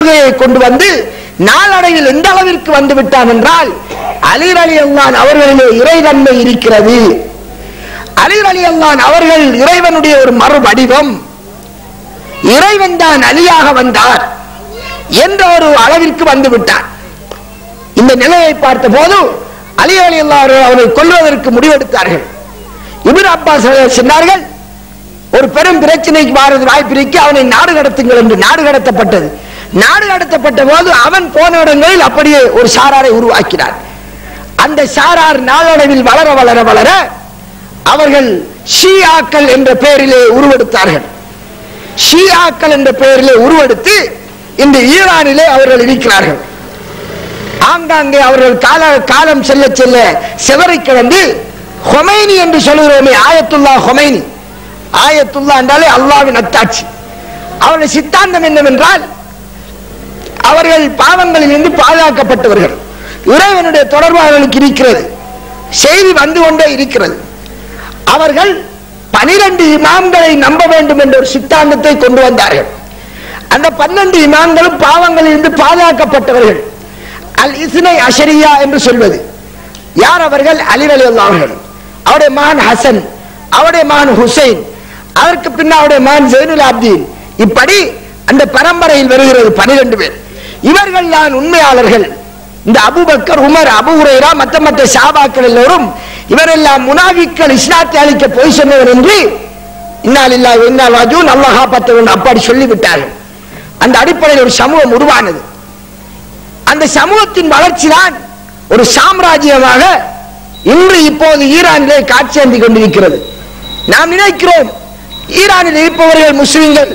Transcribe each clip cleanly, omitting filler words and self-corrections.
கொள்கையை கொண்டு வந்து நாளடைவில் எந்த அளவிற்கு வந்து விட்டான் என்றால் அலி ரலியல்லாஹு அன்ஹு அவர்களிலே இறைத்தன்மை இருக்கிறது, அலி ரலியல்லாஹு அன்ஹு அவர்கள் இறைவனுடைய ஒரு மறு வடிவம், இறைவன் தான் அலியாக வந்தார் என்ற ஒரு அளவிற்கு வந்து விட்டார். இந்த நிலையை பார்த்த போது அலி ரலியல்லாஹு அன்ஹு அவரை கொல்வதற்கு முடிவெடுத்தார்கள். இப்னு அப்பாஸ் சொன்னார்கள், ஒரு பெரும் பிரச்சனைக்கு வாரது வாய்ப்பிற்கு அவனை நாடு கடத்துங்கள் என்று. நாடு கடத்தப்பட்டது. நாடு கடத்தப்பட்ட போது அவன் போன இடங்களில் அப்படியே ஒரு சாராரை உருவாக்கினார். அந்த சாரார் நாளடைவில் வளர வளர வளர அவர்கள் ஷியாக்கள் என்ற பெயரிலே உருவெடுத்தார்கள். ஷியாக்கள் என்ற பெயரிலே உருவெடுத்து இந்த ஈரானிலே அவர்கள் இருக்கிறார்கள். ஆங்காங்கே அவர்கள் காலம் செல்ல செல்ல செவரை கிடந்து ஹொமைனி என்று சொல்கிறோமே, ஆயத்துல்லா ஹொமைனி. ஆயத்துல்லா என்றாலே அல்லாஹ்வின் அத்தாட்சி. அவருடைய சித்தாந்தம் என்னவென்றால் அவர்கள் பாவங்களில் இருந்து பாதுகாக்கப்பட்டவர்கள், இறைவனுடைய தொடர்பு அவர்களுக்கு இருக்கிறது, செய்தி வந்து கொண்டே இருக்கிறது. அவர்கள் 12 இமாம்களை நம்ப வேண்டும் என்ற ஒரு சித்தாந்தத்தை கொண்டு வந்தார்கள். அந்த 12 இமாம்களும் பாவங்களில் இருந்து பாதுகாக்கப்பட்டவர்கள். அல் இஸ்னை அஷரியா என்று சொல்வது யார்? அவர்கள் அலி ரலியல்லாஹு அன்ஹு, அவருடைய மகன் ஹசன், அவருடைய மகன் ஹுசைன், அதற்கு பின்னர் அவருடைய மகன் ஜைனுல் ஆப்தீன். இப்படி அந்த பரம்பரையில் வருகிறது 12 பேர். இவர்கள் தான் உண்மையாளர்கள். இந்த அபூபக்கர், உமர், அபூ ஹுரைரா மற்ற சஹாபாக்கள் எல்லோரும் இவரெல்லாம் முனாஃபிக்கள், இஸ்லாத்தை அழிக்க போய் சொன்னவர் என்று இன்னா லில்லாஹி வ இன்னா இலைஹி ராஜிஊன், அல்லாஹ் காப்பாற்றவன் அப்படி சொல்லிவிட்டார்கள். அந்த அடிப்படையில் ஒரு சமூகம் உருவானது. அந்த சமூகத்தின் வளர்ச்சி தான் ஒரு சாம்ராஜ்யமாக இன்று இப்போது ஈரானிலே காட்சியேந்தி கொண்டிருக்கிறது. நாம் நினைக்கிறோம் ஈரானில் இருப்பவர்கள் முஸ்லிம்கள்,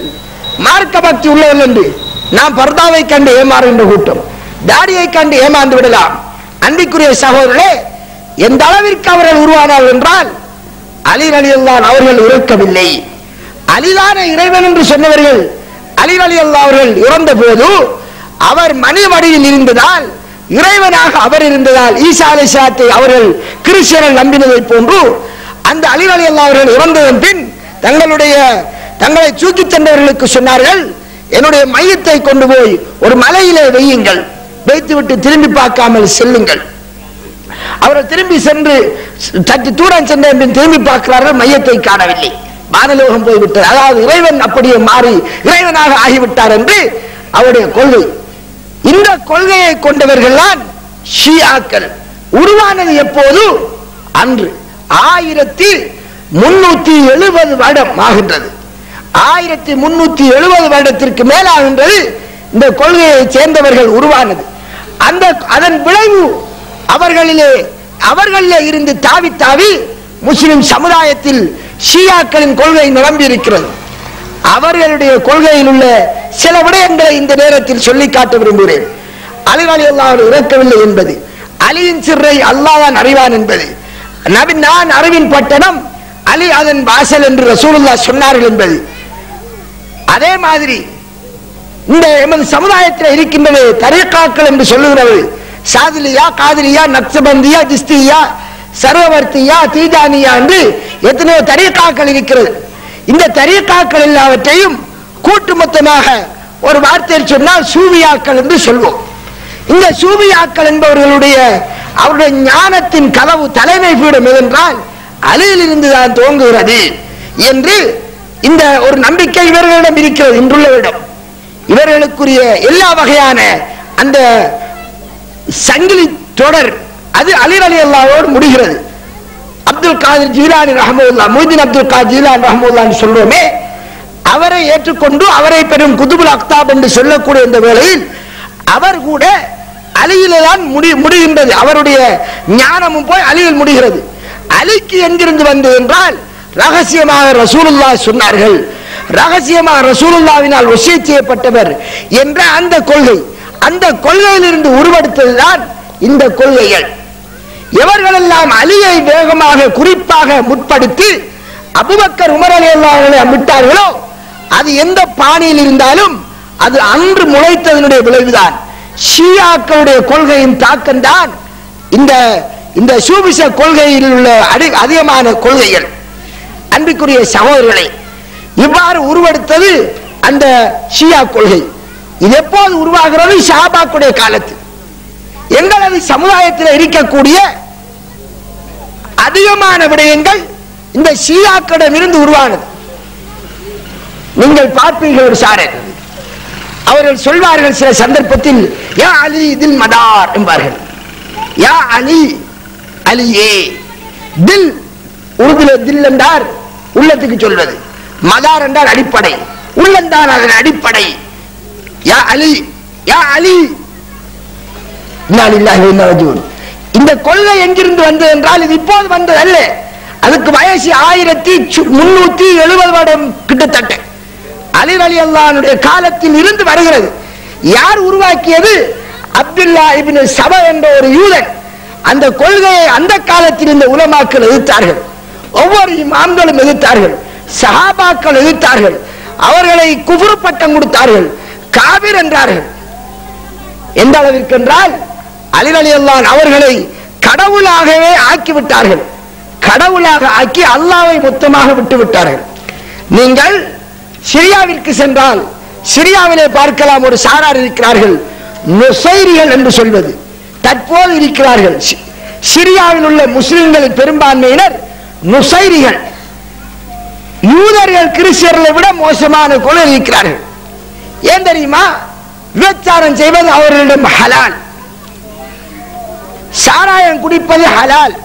மார்க்க பக்தி உள்ளவர்கள் என்று. நாம் பர்தாவை கண்டு ஏமாறுகின்ற கூட்டம், தாடியை கண்டு ஏமாந்து விடலாம். அன்பிற்குரிய சகோதரர்களே, எந்த அளவிற்கு அவர்கள் உருவானார்கள் என்றால் அலி ரலியல்லாஹு அன்ஹு அவர்கள் இறக்கவில்லை. அலிதான இறைவன் என்று சொன்னவர்கள் அலி ரலியல்லாஹு அவர்கள் இறந்த போது அவர் மனித வடிவில் இருந்ததால், இறைவனாக அவர் இருந்ததால், ஈசா அலைஹிஸ்ஸலாத்தை அவர்கள் கிறிஸ்டியர்கள் நம்பினதை போன்று அந்த அலி ரலியல்லாஹு அவர்கள் இறந்ததன் பின் தங்களை தூக்கிச் சென்றவர்களுக்கு சொன்னார்கள், என்னுடைய மையத்தை கொண்டு போய் ஒரு மலையிலே வையுங்கள், வைத்துவிட்டு திரும்பி பார்க்காமல் செல்லுங்கள். அவர்கள் திரும்பி சென்று சற்று தூரம் சென்ற பின் திரும்பி பார்க்கிறார்கள், மையத்தை காணவில்லை, வானலோகம் போய்விட்டது. அதாவது இறைவன் அப்படியே மாறி இறைவனாக ஆகிவிட்டார் என்று அவருடைய கொள்கை. இந்த கொள்கையை கொண்டவர்கள் தான் ஷியாக்கள். உருவானது எப்போது? அன்று 1370 வருடம் ஆகின்றது. 1370 வருடத்திற்கு மேலாகின்றது இந்த கொள்கையை சேர்ந்தவர்கள் உருவானது. அதன் விளைவு அவர்களிலே இருந்து தாவி தாவி முஸ்லிம் சமுதாயத்தில் ஷியாக்களின் கொள்கை நிரம்பி இருக்கிறது. அவர்களுடைய கொள்கையில் உள்ள சில விடயங்களை இந்த நேரத்தில் சொல்லி காட்ட விரும்புகிறேன். அலி ரலியல்லாஹு அன்ஹு இறக்கவில்லை என்பது, அலியின் சிறை அல்லாஹ் தான் அறிவான் என்பது, நான் அறிவின் பட்டணம், அலி அதன் வாசல் என்று ரசூலுல்லாஹ் சொன்னார்கள் என்பது. அதே மாதிரி இந்த எமது சமுதாயத்தில் இருக்கின்றது தரீகாக்கள் என்று சொல்லுகிறது. சாதிலியா, காதிரியா, நக்சபந்தியா, திஸ்தியா, சர்வவர்த்தியா, தீஜானியா என்று எத்தனையோ தரீகாக்கள் இருக்கிறது. இந்த தரீகாக்கள் எல்லாவற்றையும் கூட்டு மொத்தமாக ஒரு வார்த்தையில் சொன்னால் சூபியாக்கள் என்று சொல்வோம். இந்த சூபியாக்கள் என்பவர்களுடைய அவருடைய ஞானத்தின் கதவு தலைமை பீடம் எதென்றால் அலியில் இருந்துதான் துவங்குகிறது என்று இந்த ஒரு நம்பிக்கை இவர்களிடம் இருக்கிறது. இன்றுள்ளவரிடம் இவர்களுக்குரிய எல்லா வகையான அந்த சங்கிலி தொடர் அது அலி ரலியல்லாஹு முடிகிறது. அப்துல் காதிர் ஜீலானி ரஹ்மத்துல்லாஹ், முஹிதீன் அப்துல் காதிர் ஜீலானி ரஹ்மத்துல்லாஹ் சொல்றோமே, அவரை ஏற்றுக்கொண்டு அவரை பெரும் குதுபுல் அக்தாப் என்று சொல்லக்கூடிய இந்த வேளையில் அவர் கூட அலியிலே தான் முடிகின்றது. அவருடைய ஞானமும் போய் அலியில் முடிகிறது. அலிக்கு எங்கிருந்து வந்தது என்றால் ரகசியமாக ரசூலுல்லாஹ் சொன்னார்கள், ரகசியமாக ரசூலுல்லாஹ்வினால் வசியத் செய்யப்பட்டவர் என்ற அந்த கொள்கை, அந்த கொள்கையிலிருந்து உருவெடுத்ததுதான் இந்த கொள்கைகள். எவர்களெல்லாம் அலியை வேகமாக குறிப்பாக முற்படுத்தி அபூபக்கர், உமர் ரலியல்லாஹு அன்ஹு விட்டார்களோ அது எந்த பாணியில் இருந்தாலும் அது அன்று முளைத்ததனுடைய விளைவுதான். ஷியாக்களுடைய கொள்கையின் தாக்கம் தான் இந்த சூபிச கொள்கையில் உள்ள அதிகமான கொள்கைகள். அன்பிற்குரிய சகோதரர்களை, இவ்வாறு உருவெடுத்தது அந்த ஷியா கொள்கை. இது எப்போது உருவாகிறது? ஷாபாக்குடைய காலத்தில். எங்களது சமுதாயத்தில் இருக்கக்கூடிய அதிகமான விடயங்கள் இந்த ஷியாக்களிடம் இருந்து உருவானது. நீங்கள் பார்ப்பீர்கள், ஒரு சாரர் அவர்கள் சொல்வார்கள் சில சந்தர்ப்பத்தில், யா அலி தில் மதார் என்பார்கள். யா அலி, அலியே. தில் உருதுல தில் என்றார் உள்ளத்துக்கு சொல்வது, மதார் என்றால் அடிப்படை, உள்ளந்தான் அதன் அடிப்படை. யா அலி, யா அலி. இந்த கொள்கை எங்கிருந்து வந்தது என்றால் இது இப்போது வந்தது அல்ல. அதுக்கு வயசு 1370 வருடம் கிட்டத்தட்ட அலி ரலியல்லாஹு அன்ஹுடைய காலத்தில் இருந்து வருகிறது. யார் உருவாக்கியது? அப்துல்லா இப்னு சபா என்ற ஒரு யூதன். அந்த கொள்கையை அந்த காலத்தில் இந்த உலமாக்கள் எதிர்த்தார்கள். ஒவ்வொரு இமாம்களும் எதிர்த்தார்கள், சஹாபாக்கள் எதிர்த்தார்கள். அவர்களை குஃப்ர் பட்டம் கொடுத்தார்கள், காபிர் என்றார்கள். எந்த அளவிற்கு என்றால் அலி ரலியல்லாஹு அன்ஹு அவர்களை கடவுளாகவே ஆக்கிவிட்டார்கள். கடவுளாக ஆக்கி அல்லாஹ்வை மொத்தமாக விட்டு விட்டார்கள். நீங்கள் சிரியாவிற்கு சென்றால் சிரியாவிலே பார்க்கலாம், ஒரு சாரார் இருக்கிறார்கள், நுசைரிகள் என்று சொல்வது. தற்போது இருக்கிறார்கள் சிரியாவில் உள்ள முஸ்லிம்களின் பெரும்பான்மையினர் நுசைரிகள். யூதர்கள் கிறிஸ்தவர்களை விட மோசமான கொலை இருக்கிறார்கள். ஏன் தெரியுமா? விபச்சாரம் செய்வது அவர்களிடம் ஹலால், சாராயம் குடிப்பது ஹலால்,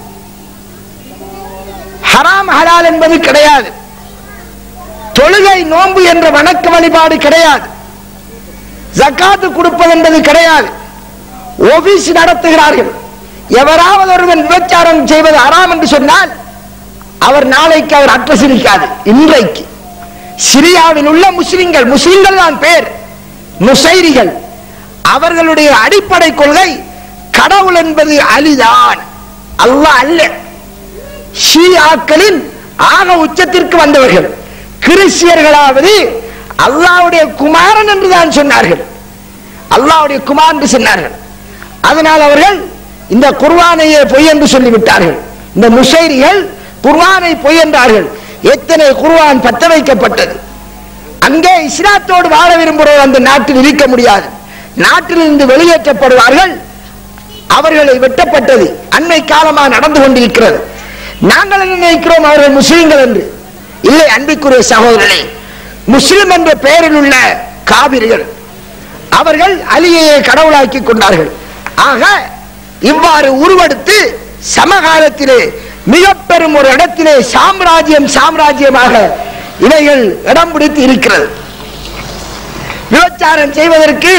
ஹராம் ஹலால் என்பது கிடையாது. தொழுகை நோன்பு என்ற வணக்க வழிபாடு கிடையாது. ஜகாத்து கொடுப்பது என்பது கிடையாது. ஆபீஸ் நடத்துகிறார்கள். எவராவது ஒருவன் விபச்சாரம் செய்வது ஹராம் என்று சொன்னால் அவர் நாளைக்கு அவர் அட்ரஸ் இருக்காது. இன்றைக்கு சிரியாவில் உள்ள முஸ்லிம்கள் தான் பேர் நுசைரிகள். அவர்களுடைய அடிப்படை கொள்கை கடவுள் என்பது அலிதான், அல்லாஹ் அல்ல. ஷியாக்களின் ஆக உச்சத்திற்கு வந்தவர்கள். கிறிஸ்தியர்களாவது அல்லாஹ்வுடைய குமாரன் என்று தான் சொன்னார்கள், அல்லாஹ்வுடைய குமாரன் என்று சொன்னார்கள். அதனால் அவர்கள் இந்த குர்ஆனையே பொய் என்று சொல்லிவிட்டார்கள். இந்த நுசைரிகள் குர்ஆனை பொய் என்றார்கள். எத்தனை குர்ஆன் பற்ற வைக்கப்பட்டது. அங்கே இஸ்லாத்தோடு வாழ விரும்புகிறவர் அந்த நாட்டில் இருக்க முடியாது. நாட்டிலிருந்து வெளியேற்றப்படுவார்கள். அவர்களை வெட்டப்பட்டது அண்மை காலமாக நடந்து கொண்டிருக்கிறது. நாங்கள் நினைக்கிறோம் அவர்கள் முஸ்லிம்கள் என்று. இல்லை அன்பிற்குரிய சகோதரர்களே, முஸ்லிம் என்ற பெயரில் உள்ள காபிர்கள் அவர்கள் அலியை கடவுளாக்கி கொண்டார்கள். ஆக இவ்வாறு உருவெடுத்து சமகாலத்திலே மிக பெரும் ஒரு இடத்திலே சாம்ராஜ்யமாக இவைகள் இடம் பிடித்து இருக்கிறது. விபச்சாரம் செய்வதற்கு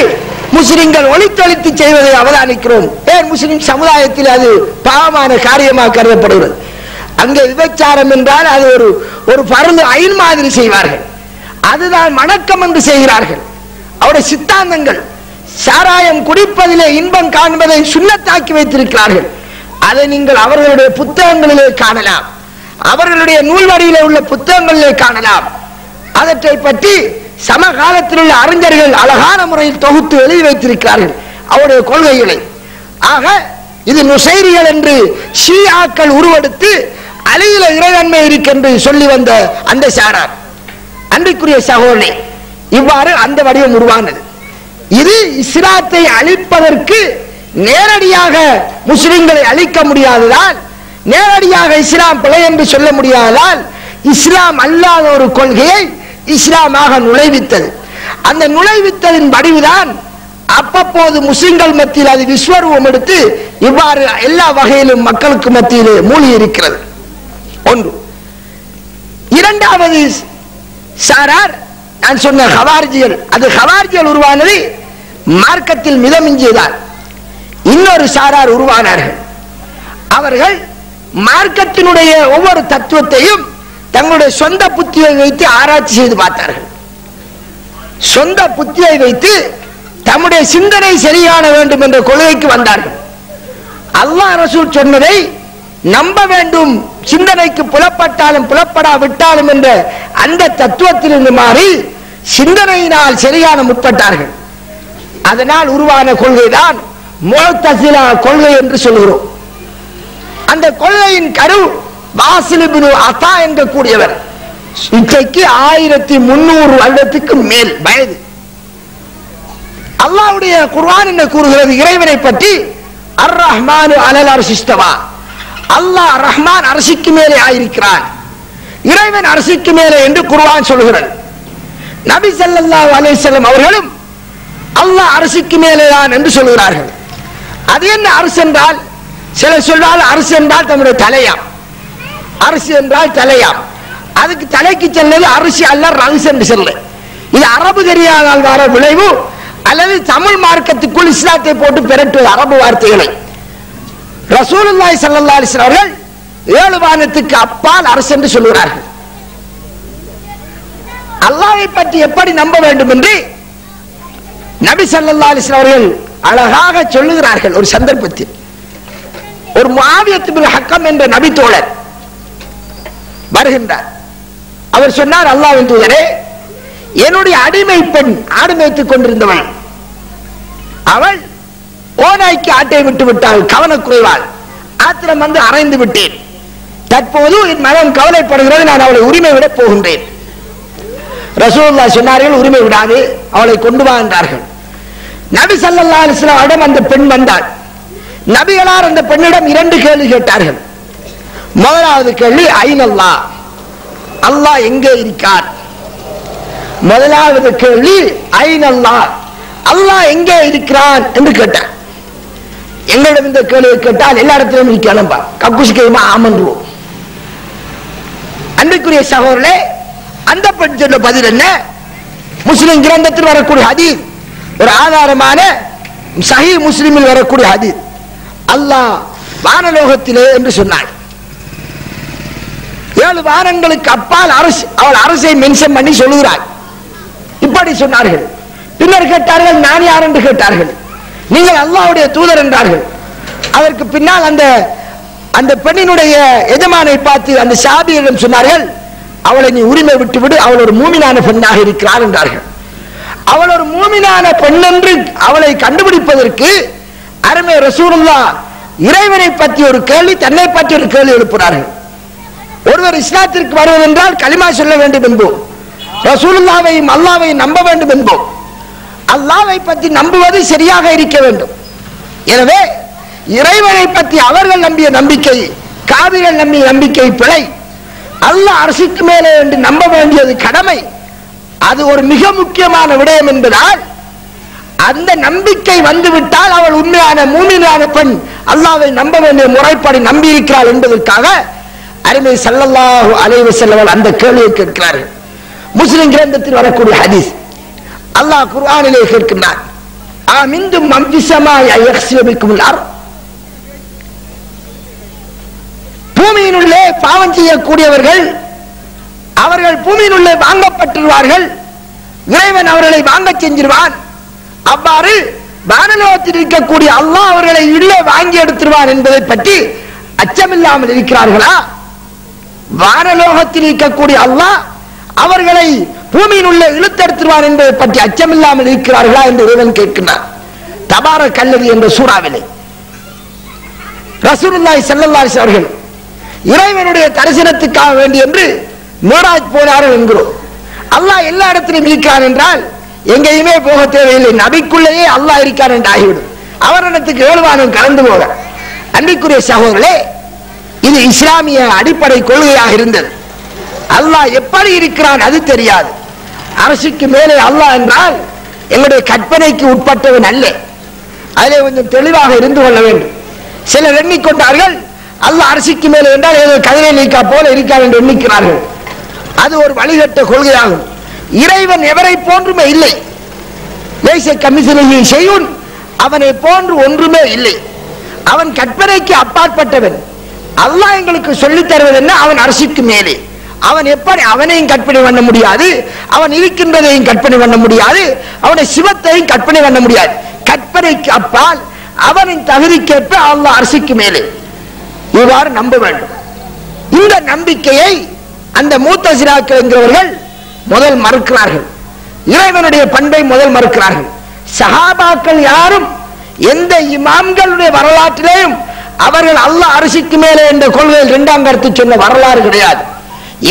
முஸ்லிம்கள் ஒளித்தொழித்து செய்வதை அவதானிக்கிறோம். ஏன் முஸ்லிம் சமுதாயத்தில் அது பாவமான காரியமாக கருதப்படுகிறது. அங்கே விபச்சாரம் என்றால் அது ஒரு பரந்து ஐன் மாதிரி செய்வார்கள். அதுதான் வணக்கம் என்று செய்கிறார்கள். அவருடைய சித்தாந்தங்கள் சாராயம் குடிப்பதிலே இன்பம் காண்பதை சுன்னத்தாக்கி வைத்திருக்கிறார்கள். அதை நீங்கள் அவர்களுடைய புத்தகங்களிலே காணலாம், அவர்களுடைய நூல்வரியிலே உள்ள புத்தகங்களிலே காணலாம். அவற்றை பற்றி சமகாலத்தில் உள்ள அறிஞர்கள் அழகான முறையில் தொகுத்து எழுதி வைத்திருக்கிறார்கள் அவருடைய கொள்கைகளை. ஆக இது நுசைரிகள் என்று ஷியாக்கள் உருவெடுத்து அலியில இறைவன்மை இருக்கென்று சொல்லி வந்த அந்த சாரார். அன்றைக்குரிய சகோதரனே, இவ்வாறு அந்த வடிவம் உருவானது. இது இஸ்லாத்தை அழிப்பதற்கு நேரடியாக முஸ்லிம்களை அழிக்க முடியாததால், நேரடியாக இஸ்லாம் பிழை என்று சொல்ல முடியாததால் இஸ்லாம் அல்லாத ஒரு கொள்கையை இஸ்லாமாக நுழைவித்தது. அந்த நுழைவித்ததின் வடிவுதான் அப்பப்போது முஸ்லிம்கள் மத்தியில் அது விஸ்வரூபம் எடுத்து இவ்வாறு எல்லா வகையிலும் மக்களுக்கு மத்தியிலே மூழ்கி இருக்கிறது. ஒன்று. இரண்டாவது சாரார் நான் சொன்ன ஹவாரிஜிகள். அது ஹவாரிஜிகள் உருவானது மார்க்கத்தில் மிதமிஞ்சியதால். இன்னொரு சாரார் உருவானார்கள். அவர்கள் மார்க்கத்தினுடைய ஒவ்வொரு தத்துவத்தையும் தங்களுடைய சொந்த புத்தியை வைத்து ஆராய்ச்சி செய்து பார்த்தார்கள். சொந்த புத்தியை வைத்து தம்முடைய சிந்தனை சரியான வேண்டும் என்ற கொள்கைக்கு வந்தார்கள். அல்லாஹ் ரசூல் சொன்னதை நம்ப வேண்டும், சிந்தனைக்கு புலப்பட்டாலும் புலப்படாவிட்டாலும் என்ற அந்த தத்துவத்திலிருந்து மாறி சிந்தனையினால் சரியான முற்பட்டார்கள். அதனால் உருவான கொள்கைதான் முஅ்தஸிலா கொள்கை என்று சொல்கிறோம். அந்த கொள்கையின் கரு வாசில் இப்னு அத்தா என்ற கூடியவர். இன்றைக்கு 1300 வருடத்துக்கு மேல் வயது. அல்லாஹ்வுடைய குர்ஆன் என்ன கூறுகிறது இறைவனை பற்றி? அர் ரஹ்மானு அலல் அர்ஷி இஸ்தவா. அல்லாஹ் ரஹ்மான் அர்ஷிக்கு மேலே ஆயிருக்கிறான், இறைவன் அர்ஷிக்கு மேலே என்று குர்ஆன் சொல்கிறது. நபி ஸல்லல்லாஹு அலைஹி வஸல்லம் அவர்களும் அல்லாஹ் அர்ஷிக்கு மேலேதான் என்று சொல்கிறார்கள். அது என்ன அர்ஷ் என்றால்? சில சொல்றால் அர்ஷ் என்றால் தம்முடைய தலையாம், அர்ஷ் என்றால் தலையாம். அதுக்கு தலைக்கு செல்வது அரிசி அல்ல, ரஹ்ஸ் என்று சொல்ல. இது அரபு தெரியாதால் வர விளைவு அல்லது தமிழ் மார்க்கத்துக்குள் இஸ்லாத்தை போட்டு பெறட்டுவது அரபு வார்த்தைகளை. ரசூலுல்லாஹி ஸல்லல்லாஹு அலைஹி வஸல்லம் அவர்கள் 7 வானத்துக்கு அப்பால் அரசு என்று சொல்கிறார்கள். அல்லாஹ்வை பற்றி எப்படி நம்ப வேண்டும் என்று நபி ஸல்லல்லாஹு அலைஹி வஸல்லம் அவர்கள் அழகாக சொல்லுகிறார்கள். ஒரு சந்தர்ப்பத்தில் ஒரு முஆவியத் இப்னு ஹக்கம் என்ற நபி தோழர் வருகின்றார். அவர் சொன்னார், அல்லாஹ்வின் தூதரே, என்னுடைய அடிமை பெண் ஆடு மேய்த்துக் கொண்டிருந்தவள், அவள் ஓநாய்க்கு ஆட்டை விட்டு விட்டாள், கவனக்குறைவாள். ஆத்திரம் வந்து அரைந்து விட்டேன். தற்போது என் மகன் கவலைப்படுகிறது, நான் அவளை உரிமை விட போகின்றேன். ரசூலுல்லாஹ் சொன்னார்கள், உரிமை விடாது, அவளை கொண்டு வா என்றார்கள். நபி ஸல்லல்லாஹு அலைஹி வஸல்லம் அவரிடம் அந்த பெண் வந்தாள். நபிகளார் அந்த பெண்ணிடம் 2 கேள்வி கேட்டார்கள். முதலாவது கேள்வி, ஐனல்லாஹ், அல்லாஹ் எங்கே இருக்கார்? முதலாவது கேள்வி ஐனல்லாஹ், அல்லாஹ் எங்கே இருக்கிறான் என்று கேட்டார். எங்களிடம் இந்த கேள்வியை கேட்டால் எல்லா இடத்திலும் இருக்கான், கக்குசிக்கையுமா ஆமன்றுவோம். அன்றைக்குரிய சகோதரர்களே, அந்த பெண் சொன்ன பதில் என்ன? முஸ்லிம் கிரந்தத்தில் வரக்கூடிய ஹதீஸ், ஒரு ஆதாரமான சஹீஹ் முஸ்லிமில் வரக்கூடிய ஹதீஸ், அல்லாஹ் வானலோகத்திலே என்று சொன்னாள். 7 வாரங்களுக்கு அப்பால் அரசு, அவள் அரசை மென்ஷன் பண்ணி சொல்லுகிறாள். இப்படி சொன்னார்கள். பின்னர் கேட்டார்கள், நான் யார் என்று கேட்டார்கள். நீங்கள் அல்லாஹ்வுடைய தூதர் என்றார்கள். அதற்கு பின்னால் அந்த பெண்ணினுடைய எஜமானை பார்த்து அந்த ஷாபியிடம் சொன்னார்கள், அவளை நீ உரிமை விட்டுவிடு, அவள் ஒரு மூமினான பெண்ணாக இருக்கிறார் என்றார்கள். அவள் ஒரு மூமினான பெண் என்று அவளை கண்டுபிடிப்பதற்கு அருமை ரசூலுல்லாஹ் இறைவனை பற்றி ஒரு கேள்வி, தன்னை பற்றி ஒரு கேள்வி எழுப்புகிறார்கள். ஒருவர் இஸ்லாத்திற்கு வருவதென்றால் கலிமா சொல்ல வேண்டும் என்போம், ரசூலுல்லாஹ்வையும் அல்லாஹ்வையும் நம்ப வேண்டும் என்போம். அல்லாஹ்வை பற்றி நம்புவது சரியாக இருக்க வேண்டும். எனவே இறைவனை பற்றி அவர்கள் நம்பிய நம்பிக்கை, காவிர்கள் நம்பிய நம்பிக்கை பிழை. அல்லாஹ் அரசுக்கு மேலே என்று நம்ப வேண்டியது கடமை. அது ஒரு மிக முக்கியமான விடயம் என்பதால் அந்த நம்பிக்கை வந்துவிட்டால் அவள் உண்மையான மூமினான பெண், அல்லாஹ்வை நம்ப வேண்டிய முறைப்படி நம்பி இருக்கிறாள் என்பதற்காக அருமை ஸல்லல்லாஹு அலைஹி வஸல்லம் அந்த கேள்வியை கேட்கிறார்கள். முஸ்லிம் கிரந்தத்தில் வரக்கூடிய ஹதீஸ், அல்லாஹ் குர்ஆனிலே கேட்கிறார், ஆமின்தும் மம்ஜிஸமாய் யக்ஸிபிக்குல் அர், பூமியினுள்ளே பாவம் செய்யக்கூடியவர்கள் அவர்கள் பூமியினுள்ளே வாங்கப்பட்டுவார்கள், இறைவன் அவர்களை வாங்க செஞ்சிருவான். அவ்வாறு வானலோகத்தில் இருக்கக்கூடிய அல்லாஹ் அவர்களை உள்ளே வாங்கி எடுத்துருவான் என்பதை பற்றி அச்சமில்லாமல் இருக்கிறார்களா? வானலோகத்தில் இருக்கக்கூடிய அல்லாஹ் அவர்களை பூமியின் உள்ளே இழுத்தெடுத்துருவான் என்பதை பற்றி அச்சமில்லாமல் இருக்கிறார்களா என்று இறைவன் கேட்கிறார். தபாரக் அல்லதி என்ற சூறாவிலே ரசூலுல்லாஹி ஸல்லல்லாஹு அலைஹி வஸல்லம் அவர்கள் இறைவனுடைய தரிசனத்துக்காக வேண்டி என்று மிராஜ் போனார்கள் என்கிறோம். அல்லாஹ் எல்லா இடத்திலும் இருக்கிறான் என்றால் எங்கேயுமே போக தேவையில்லை, நபிக்குள்ளேயே அல்லாஹ் இருக்கார் என்று ஆகிவிடும். அவரிடத்துக்கு 7 வானம் கலந்து போக. அன்பிற்குரிய சகோதரர்களே, இது இஸ்லாமிய அடிப்படை கொள்கையாக இருந்தது. அல்லாஹ் எப்படி இருக்கிறான் அது தெரியாது. அரசுக்கு மேலே அல்லாஹ் என்றால் எங்களுடைய கற்பனைக்கு உட்பட்டவன் அல்ல. அதிலே கொஞ்சம் தெளிவாக இருந்து கொள்ள வேண்டும். சிலர் எண்ணிக்கொண்டார்கள், அல்லாஹ் அரசுக்கு மேலே என்றால் ஏதோ கதிரை நீக்கா போல இருக்கார் என்று எண்ணிக்கிறார்கள். அது ஒரு வழிகட்ட கொள்கையாகும். இறைவன் எவரை போன்றுமே இல்லை. லைஸ கமிஸ்லிஹி ஷைஉன், அவனை போன்று ஒன்றுமே இல்லை. அவன் கற்பனைக்கு அப்பாற்பட்டவன். அல்லாஹ் எங்களுக்கு சொல்லித் தருவது என்ன? அவன் அரசுக்கு மேலே. அவன் எப்படி? அவனையும் கற்பனை பண்ண முடியாது, அவன் இருக்கின்றதையும் கற்பனை பண்ண முடியாது, அவனுடைய சிவத்தையும் கற்பனை பண்ண முடியாது. கற்பனைக்கு அப்பால் அவனின் தகுதிக்கேற்ப அல்லாஹ் அரசுக்கு மேலே. இவ்வாறு நம்ப வேண்டும். இந்த நம்பிக்கையை அந்த முத்தஸிலாக்கள் என்கிறவர்கள் முதல் மறுக்கிறார்கள். இறைவனுடைய பண்பை முதல் மறுக்கிறார்கள். சஹாபாக்கள் யாரும் எந்த இமாம்களுடைய வரலாற்றிலேயும் அவர்கள் அல்லாஹ் அரசுக்கு மேலே என்ற கொள்கையில் 2ஆம் கருத்து சொன்ன வரலாறு கிடையாது.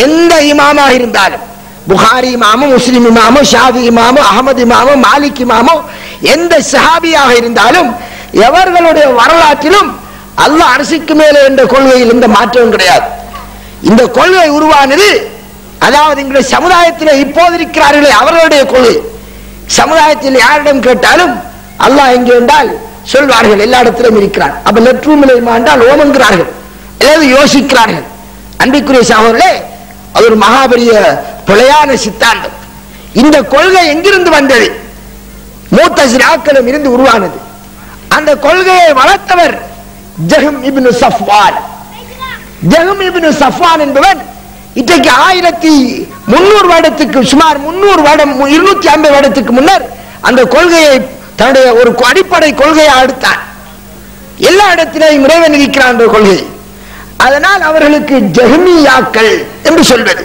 எந்த இமாமாக இருந்தாலும், புகாரி இமாமும், முஸ்லிம் இமாமும், ஷாஃபி இமாமும், அஹமது இமாமும், மாலிக் இமாமும், எந்த சஹாபியாக இருந்தாலும் எவர்களுடைய வரலாற்றிலும் அல்லாஹ் அரிசிக்கு மேலே என்ற கொள்கையில் எந்த மாற்றமும் கிடையாது. இந்த கொள்கை உருவானது அதாவது எங்களுடைய சமுதாயத்தில் இப்போது இருக்கிறார்களே அவர்களுடைய கொள்கை. சமுதாயத்தில் யாரிடம் கேட்டாலும் அல்லாஹ் எங்கே என்றால் சொல்வார்கள் எல்லா இடத்திலும் இருக்கிறான். அப்ப லெட்ரூமில் என்றால் ஓமங்கிறார்கள், ஏதாவது யோசிக்கிறார்கள். அன்பிற்குரிய சகோதரர்களே, அது ஒரு மகாபெரிய பிழையான சித்தாந்தம். இந்த கொள்கை எங்கிருந்து வந்தது? முத்தஸிலாக்களிடம் இருந்து உருவானது. அந்த கொள்கையை வளர்த்தவர் ஜஹம் இப்னு சஃப்வான். ஜஹம் இப்னு சஃப்வான் என்பவன் இன்றைக்கு 1300 வருடத்துக்கு சுமார் 300 வருடம் 250 வருடத்துக்கு முன்னர் அந்த கொள்கையை தன்னுடைய ஒரு அடிப்படை கொள்கையை அடுத்தான். எல்லா இடத்திலேயும் இறைவன் இருக்கிறான் என்ற கொள்கை. அதனால் அவர்களுக்கு ஜஹ்மியாக்கள் என்று சொல்வது.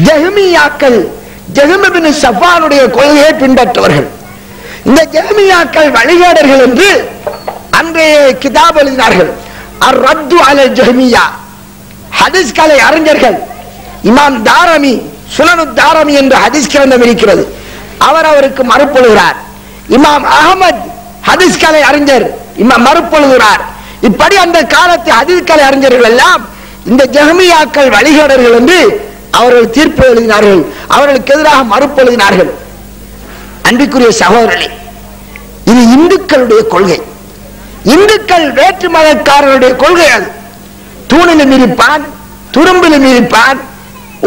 ஜஹ்மியாக்கள் ஜஹம் இப்னு சஃப்வானுடைய கொள்கையை பின்பற்றுவர்கள். இந்த ஜஹ்மியாக்கள் வழிகேடர்கள் என்று அன்றைய கிதாப் எழுதினார்கள். அர்-ரத்து அலல் ஜஹ்மியா. ஹதீஸ் கலை அறிஞர்கள் இமாம் தாரமி சுனனு தாரமி என்ற ஹதீஸ் கிரந்தம் இருக்கிறது, அவர் அவருக்கு மறுப்பொழுகிறார். இமாம் அகமது ஹதீஸ் கலை அறிஞர் மறுப்பொழுகிறார். இப்படி அந்த காலத்து ஹதீஸ் கலை அறிஞர்கள் எல்லாம் இந்த ஜஹ்மியாக்கள் வழிகேடர்கள் என்று அவர்கள் தீர்ப்பு எழுதினார்கள், அவர்களுக்கு எதிராக மறுப்பு எழுதினார்கள். அன்பிற்குரிய சகோதரர்களே, இது இந்துக்களுடைய கொள்கை. இந்துக்கள் வேற்று மதக்காரர்களுடைய கொள்கை. அது தூணிலும் இருப்பான், துரும்பிலும் இருப்பான்,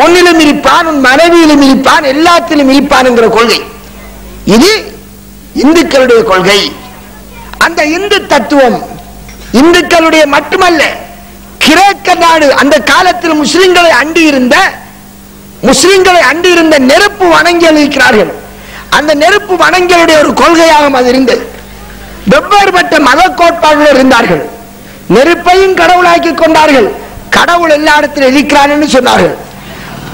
ஒன்னிலும் இருப்பான், உன் மனைவியிலும் இருப்பான், எல்லாத்திலும் இருப்பான் என்கிற கொள்கை. இது இந்துக்களுடைய கொள்கை. அந்த இந்து தத்துவம் இந்துக்களுடைய மட்டுமல்ல, கிரேக்க நாடு அந்த காலத்தில் முஸ்லிம்களை அண்டி இருந்த நெருப்பு வணங்கியல் இருக்கிறார்கள். அந்த நெருப்பு வணங்கியலுடைய ஒரு கொள்கையாக அது இருந்தது. வெவ்வேறுபட்ட மத கோட்பாடுகள் இருந்தார்கள். நெருப்பையும் கடவுளாக்கி கொண்டார்கள். கடவுள் எல்லா இடத்திலும் இருக்கிறான் என்று சொன்னார்கள்.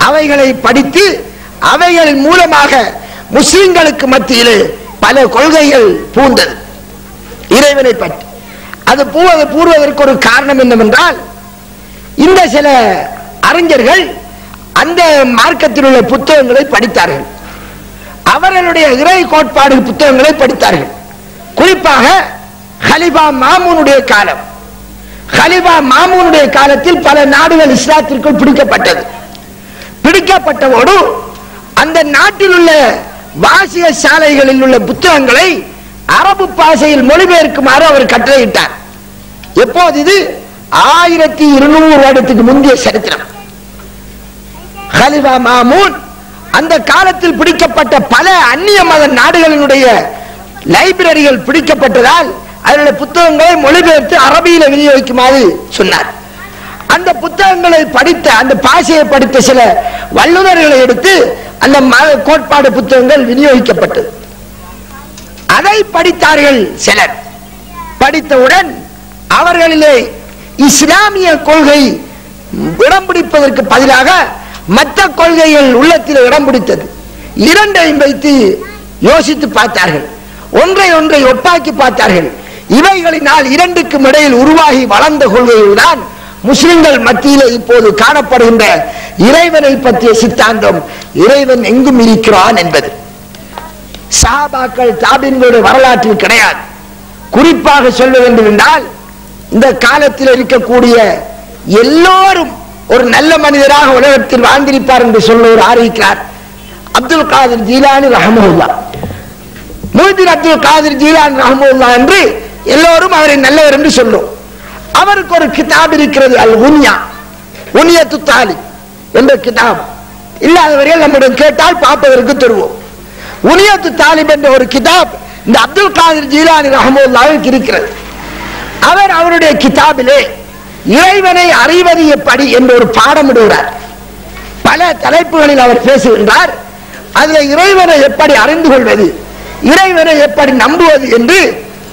அவைகளை படித்து அவைகளின் மூலமாக முஸ்லிம்களுக்கு மத்தியிலே பல கொள்கைகள் பூந்தது இறைவனை பற்றி. அது பூர்வதற்கு ஒரு காரணம் என்னவென்றால், இந்த சில அறிஞர்கள் அந்த மார்க்கத்தில் உள்ள புத்தகங்களை படித்தார்கள். அவர்களுடைய இறை கோட்பாடு புத்தகங்களை படித்தார்கள். குறிப்பாக ஹலிஃபா மாமூனுடைய காலம். ஹலிஃபா மாமூனுடைய காலத்தில் பல நாடுகள் இஸ்லாத்திற்குள் பிடிக்கப்பட்டவோடு அந்த நாட்டில் உள்ள வாசிய சாலைகளில் உள்ள புத்தகங்களை அரபு பாஷையில் மொழிபெயர்க்குமாறு அவர் கட்டளையிட்டார். எப்போது? இது 1200 வருடத்துக்கு முந்தைய சரித்திரம். ஹலிஃபா மாமூன் அந்த காலத்தில் பிடிக்கப்பட்ட பல அந்நிய மத நாடுகளினுடைய லைப்ரரிகள் பிடிக்கப்பட்டதால் அதனுடைய புத்தகங்களை மொழிபெயர்த்து அரபியில விநியோகிக்குமாறு சொன்னார். அந்த புத்தகங்களை படித்த அந்த பாஷையை படித்த சில வல்லுநர்களை எடுத்து அந்த கோட்பாடு புத்தகங்கள் விநியோகிக்கப்பட்டது. அதை படித்தார்கள் சிலர். படித்தவுடன் அவர்களிலே இஸ்லாமிய கொள்கை இடம் பிடிப்பதற்கு பதிலாக மற்ற கொள்கைகள் உள்ளத்தில் இடம் பிடித்தது. இரண்டையும் வைத்து யோசித்து பார்த்தார்கள். ஒன்றை ஒப்பாக்கி பார்த்தார்கள். இவைகளினால் இரண்டுக்கும் இடையில் உருவாகி வளர்ந்த கொள்கைகள் தான் முஸ்லிம்கள் மத்தியில் இப்போது காணப்படுகின்ற இறைவனை பற்றிய சித்தாந்தம். இறைவன் எங்கும் இருக்கிறான் என்பது சஹாபாக்கள் தாபீன்களுடைய வரலாற்றில் கிடையாது. குறிப்பாக சொல்ல வேண்டும் என்றால், இந்த காலத்தில் இருக்கக்கூடிய எல்லோரும் ஒரு நல்ல மனிதராக உலகத்தில் வாழ்ந்திருப்பார் என்று சொல்லுவோர் ஆரம்பிக்கிறார். அப்துல் காதிர் ஜீலானி ரஹ்மத்துல்லாஹ், முஹ்யித்தீன் அப்துல் காதிர் ஜீலானி ரஹ்மத்துல்லாஹ் என்று எல்லோரும் அவரை நல்லவர் என்று சொல்லும். அவருக்கு ஒரு கிதாப் இருக்கிறது, அல் உன்யா, உன்யத்து தாலிப் என்ற கிதாப். இல்லாதவர்கள் நம்மிடம் கேட்டால் பார்ப்பதற்கு தருவோம். உன்யத்து தாலிப் என்ற ஒரு கிதாப் இந்த அப்துல் காதிர் ஜீலானி ரஹ்மத்துல்லாஹ்வுக்கு இருக்கிறது. அவர் அவருடைய கிதாபிலே இறைவனை அறிவது எப்படி என்ற ஒரு பாடம் இடுகிறார். பல தலைப்புகளில் அவர் பேசுகின்றார். அதில் இறைவனை எப்படி அறிந்து கொள்வது, இறைவனை எப்படி நம்புவது என்று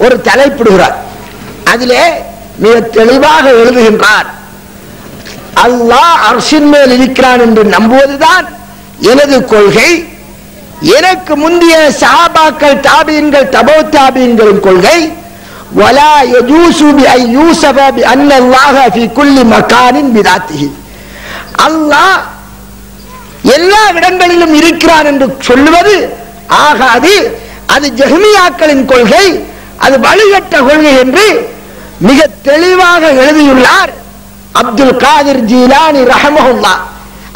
ஒரு தலைப்பிடுகிறார். அதிலே மிக தெளிவாக எழுதுகின்றார், அல்லாஹ் அர்ஷின் மேல் இருக்கிறான் என்று நம்புவதுதான் எனது கொள்கை. எனக்கு முந்தைய சஹாபாக்கள், தாபீன்கள், தபோ தாபீன்களின் கொள்கை. ولا يجوز بأن يوصف بأن الله في كل مكان بذاته. அல்லாஹ் எல்லா இடங்களிலும் இருக்கிறான் என்று சொல்லுவது ஆகாது. அது ஜஹ்மியாக்களின் கொள்கை, அது வழிகட்ட கொள்கை என்று மிக தெளிவாக எழுதியுள்ளார் அப்துல் காதிர் ஜீலானி ரஹ்மஹுல்லாஹ்.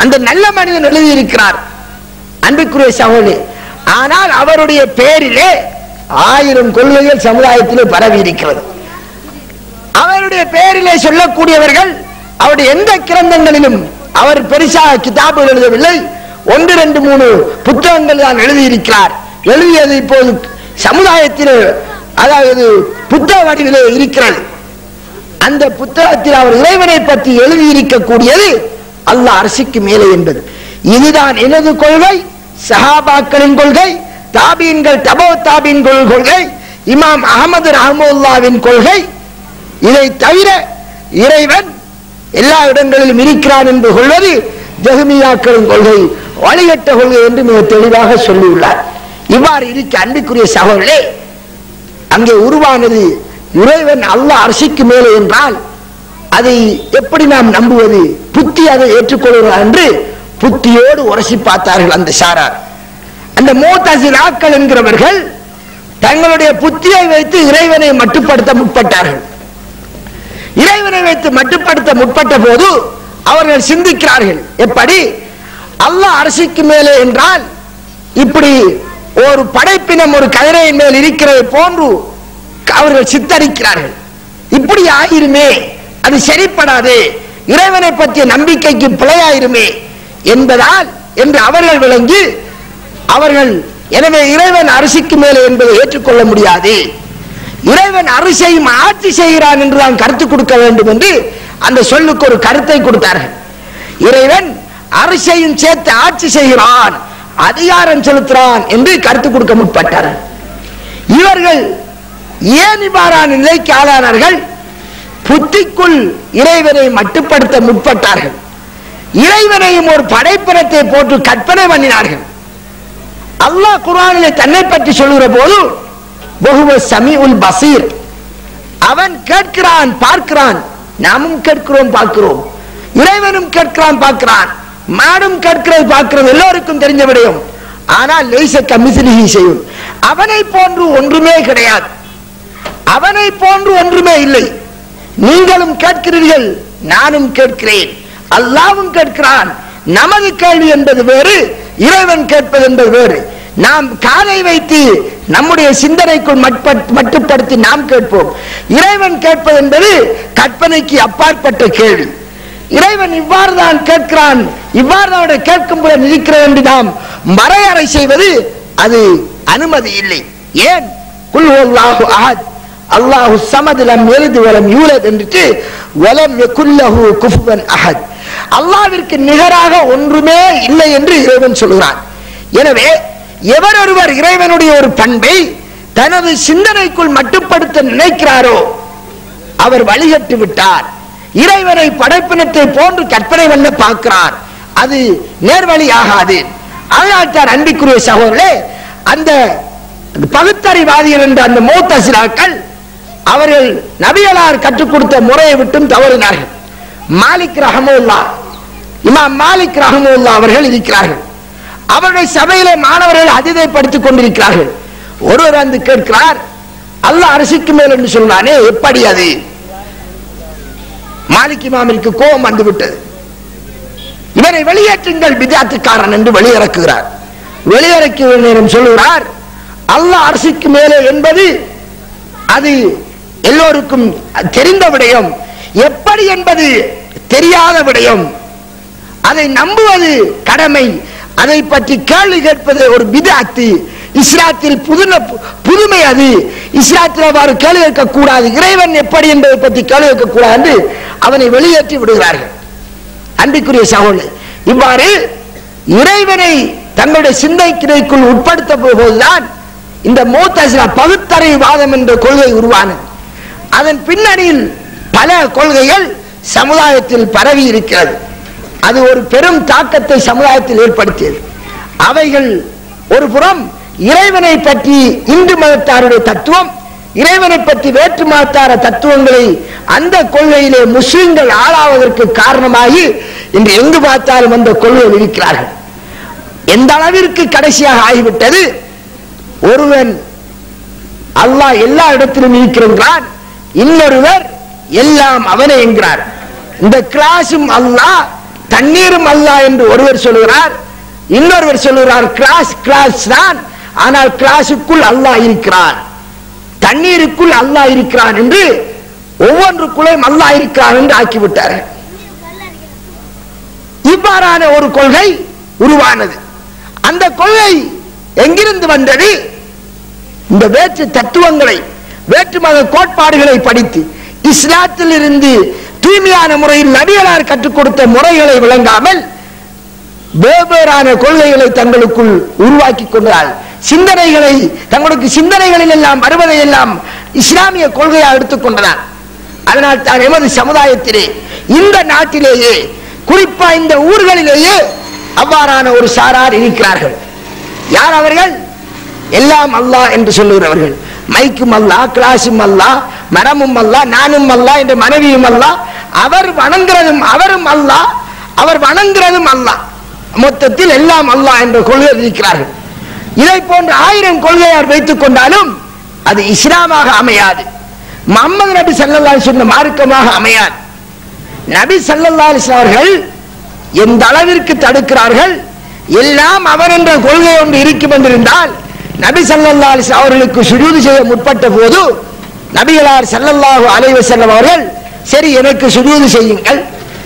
அந்த நல்ல மனிதன் எழுதியிருக்கிறார் அன்புக்குரிய சகோதரர்களே. ஆனால் அவருடைய பேரிலே 1000 கொள்கைகள் சமுதாயத்தில் பரவி இருக்கிறது. அவருடைய பேரிலே சொல்லக்கூடியவர்கள் அவருடைய எந்த கிரந்தங்களிலும் அவர் பெருசாக கிதாபுகள் எழுதவில்லை. 1, 2, 3 புத்தகங்கள் தான் எழுதியிருக்கிறார். எழுதியது இப்போது சமுதாயத்தில் அதாவது புத்தக வடிவிலே இருக்கிறது. அந்த புத்தகத்தில் அவர் இறைவனை பற்றி எழுதியிருக்கக்கூடியது அல்லாஹ் அர்ஷுக்கு மேலே என்பது. இதுதான் எனது கொள்கை, சஹாபாக்களின் கொள்கை, தாபீன்கள் தபோ தாபீன் கொள்கை, இமாம் அஹமது ரஹ்மத்துல்லாஹ்வின் கொள்கை. இதை தவிர இறைவன் எல்லா இடங்களிலும் இருக்கிறான் என்று கொள்வது ஜஹ்மியாக்களின் கொள்கை, வழிகட்ட கொள்கை என்று மிக தெளிவாக சொல்லியுள்ளார். இவ்வாறு இருக்க அன்புக்குரிய சகோதரர்களே, அங்கே உருவானது இறைவன் அல்லாஹ் அர்ஷுக்கு மேலே என்றால் அதை எப்படி நாம் நம்புவது? புத்தி அதை ஏற்றுக்கொள்கிறார் என்று புத்தியோடு உரசி பார்த்தார்கள் அந்த சாரார். அந்த முஅ்தஸிலாக்கள் என்கிறவர்கள் தங்களுடைய புத்தியை வைத்து இறைவனை மட்டுப்படுத்த முற்பட்டார்கள். இறைவனை வைத்து மட்டுப்படுத்த முற்பட்ட போது அவர்கள் சிந்திக்கிறார்கள், எப்படி அல்லாஹ் அர்ஷுக்கு மேலே என்றால் இப்படி ஒரு படைப்பினம் ஒரு கதிரையின் மேல் இருக்கிறது போன்று அவர்கள் சித்தரிக்கிறார்கள். இப்படி ஆயிருமே, அது சரிப்படாது, இறைவனை பற்றிய நம்பிக்கைக்கு பிழையாயிருமே என்பதால் என்று அவர்கள் விளங்கி அவர்கள் எனவே இறைவன் அரிசிக்கு மேலே என்பதை ஏற்றுக்கொள்ள முடியாது, இறைவன் அரிசையும் ஆட்சி செய்கிறான் என்று தான் கருத்து கொடுக்க வேண்டும் என்று அந்த சொல்லுக்கு ஒரு கருத்தை கொடுத்தார்கள். இறைவன் அரிசையும் சேர்த்து ஆட்சி செய்கிறான், அதிகாரம் செலுத்துறான் என்று கருத்து கொடுக்க முற்பட்டார்கள். இவர்கள் ஏன் இவ்வாறான நிலைக்கு ஆளானார்கள்? புத்திக்குள் இறைவனை மட்டுப்படுத்த முற்பட்டார்கள். இறைவனையும் ஒரு படைப்பினத்தை போட்டு கற்பனை பண்ணினார்கள். அல்லாஹ் குர்ஆனிலே தன்னை பற்றி சொல்கிற போது வஹுவ ஸமீஉல் பஸீர், அவன் கேட்கிறான் பார்க்கிறான், நாமும் கேட்கிறோம் பார்க்கிறோம், இறைவனும் கேட்கிறான் பார்க்கிறான், மாடும் கேட்கிறது பார்க்கிறது, எல்லோருக்கும் தெரிஞ்ச விடயம். ஆனால் லைஸ கமிஸ்லிஹி ஷைஉன், அவனை போன்று ஒன்றுமே கிடையாது, அவனை போன்று ஒன்றுமே இல்லை. நீங்களும் கேட்கிறீர்கள், நானும் கேட்கிறேன், அல்லாஹ்வும் கேட்கிறான். நமது கேள்வி என்பது வேறு, இறைவன் கேட்பது என்பது வேறு. நாம் காதை வைத்து நம்முடைய சிந்தனைக்குள் மட்டுப்படுத்தி நாம் கேட்போம். இறைவன் கேட்பது என்பது கற்பனைக்கு அப்பாற்பட்ட கேள்வி. இறைவன் இவ்வாறு தான் கேட்கிறான், இவ்வாறு தான் கேட்கும் போது இருக்கிறது என்று நாம் மறையறை செய்வது அது அனுமதி இல்லை. ஏன்? குல் ஹுவல்லாஹு அஹத் அல்லாஹு ஸமத் லம் யலித் வலம் யூலத் என்று வலம் யகுல் லஹு குஃபுவன் அஹத், அல்லாஹ்விற்கு நிகராக ஒன்றுமே இல்லை என்று இறைவன் சொல்கிறான். எனவே எவரொருவர் இறைவனுடைய ஒரு பண்பை தனது சிந்தனைக்குள் மட்டுப்படுத்த நினைக்கிறாரோ அவர் வழிகட்டு விட்டார். இறைவனை படைப்பினத்தை போன்று கற்பனை பண்ண பார்க்கிறார், அது நேர்வழியாகாது. அதனால் தான் அன்பிற்குரிய சகோதரர்களே, அந்த பகுத்தறிவாதிகள் என்ற அந்த முஅ்தஸிலாக்கள் அவர்கள் நபிகளார் கற்றுக் கொடுத்த முறையை விட்டும் தவறினார்கள். மாலிக் ரஹ்மத்துல்லாஹ், இமாம் மாலிக் ரஹ்மத்துல்லாஹ் அவர்கள் இருக்கிறார்கள். அவருடைய சபையிலே மாணவர்கள் ஹதீஸை படித்துக் கொண்டிருக்கிறார்கள். ஒருவர் வந்து கேட்கிறார், அல்லாஹ் அரிசிக்கு மேல் என்று சொன்னானே, எப்படி அது? மாலிக் இமாமிற்கு கோபம் வந்துவிட்டது. இவரை வெளியேற்றுங்கள் பிதாத்துக்காரன் என்று வெளியிறக்குகிறார். வெளியிறக்கிய நேரம் சொல்லுகிறார், அல்லாஹ் அரிசிக்கு மேலே என்பது அது எல்லோருக்கும் தெரிந்த விடயம், எப்படி என்பது தெரியாத விடயம், அதை நம்புவது கடமை, அதை பற்றி கேள்வி கேட்பது ஒரு பிதாத்து, இஸ்லாத்தில் புதுமை, அது இஸ்லாத்தில் அவ்வாறு கேள்வி கேட்கக்கூடாது, இறைவன் எப்படி என்பதை பற்றி கேள்வி கேட்கக்கூடாது என்று அவனை வெளியேற்றி விடுகிறார்கள். அன்பிற்குரிய சகோதரர்களே, இவ்வாறு இறைவனை தங்களுடைய சிந்தனைக்குள் உட்படுத்த போதுதான் இந்த முஅ்தஸிலா பகுத்தறிவாதம் என்ற கொள்கை உருவானது. அதன் பின்னணியில் பல கொள்கைகள் சமுதாயத்தில் பரவி இருக்கிறது. அது ஒரு பெரும் தாக்கத்தை சமுதாயத்தில் ஏற்படுத்தியது. அவைகள் ஒரு புறம் இறைவனை பற்றி இந்து மதத்தாருடைய தத்துவம், இறைவனை பற்றி வேற்று மதத்தார தத்துவங்களை அந்த கொள்கையிலே முஸ்லிம்கள் ஆளாவதற்கு காரணமாகி இன்று எங்கு பார்த்தாலும் அந்த கொள்கையில் இருக்கிறார்கள். எந்த அளவிற்கு கடைசியாக ஆகிவிட்டது, ஒருவன் அல்லாஹ் எல்லா இடத்திலும் இருக்கிறான், இன்னொருவர் எல்லாம் அவனே என்கிறார். இந்த கிளாஸும் அல்லாஹ் தண்ணீரும் அல்லாஹ் என்று ஒருவர் சொல்கிறார், இன்னொருவர் சொல்கிறார் கிளாஸ் தான், ஆனால் கிளாஸுக்குள் அல்லாஹ் இருக்கிறான், தண்ணீருக்குள் அல்லாஹ் இருக்கிறான் என்று ஒவ்வொன்றுக்குள்ளும் அல்லாஹ் இருக்கிறான் என்று ஆக்கிவிட்டார். இவ்வாறான ஒரு கொள்கை உருவானது. அந்த கொள்கை எங்கிருந்து வந்தது? இந்த வேற்று தத்துவங்களை, வேற்று மத கோட்பாடுகளை படித்து இஸ்லாத்தில் இருந்து தூய்மையான முறையில் நபிகளார் கற்றுக் கொடுத்த முறைகளை விளங்காமல் வெவ்வேறான கொள்கைகளை தங்களுக்குள் உருவாக்கி கொண்டால், சிந்தனைகளை தங்களுக்கு சிந்தனைகளில் எல்லாம் வருவதை எல்லாம் இஸ்லாமிய கொள்கையாக எடுத்துக்கொண்டனர். அதனால் தான் எமது சமுதாயத்திலே, இந்த நாட்டிலேயே, குறிப்பா இந்த ஊர்களிலேயே அவ்வாறான ஒரு சாரார் இருக்கிறார்கள். யார் அவர்கள்? எல்லாம் அல்லாஹ் என்று சொல்லுகிறவர்கள். மைக்கும் அல்லாஹ், கிளாஸும் அல்லாஹ், மரமும் அல்லாஹ், நானும் அல்லாஹ் என்ற மனைவியும் அல்லாஹ், அவர் வணங்குறதும் அவரும் அல்லாஹ், அவர் வணங்குறதும் அல்லாஹ், மொத்தத்தில் எல்லாம் அல்லாஹ் என்ற கொள்கை இருக்கிறார்கள். இதை போன்ற 1000 கொள்கையார் வைத்துக் கொண்டாலும் அது இஸ்லாமாக அமையாது, முஹம்மது நபி ஸல்லல்லாஹு அலைஹி வஸல்லம் மார்க்கமாக அமையாது. நபி ஸல்லல்லாஹு அலைஹி வஸல்லம் அவர்கள் எந்த அளவிற்கு தடுக்கிறார்கள், எல்லாம் அவர் என்ற கொள்கை ஒன்று இருக்கும் என்றிருந்தால் நபி ஸல்லல்லாஹு அலைஹி வஸல்லம் அவர்களுக்கு சுஜூது செய்ய முற்பட்ட போது நபிகளார் ஸல்லல்லாஹு அலைஹி வஸல்லம் அவர்கள், சரி எனக்கு சுஜூது செய்யுங்கள்,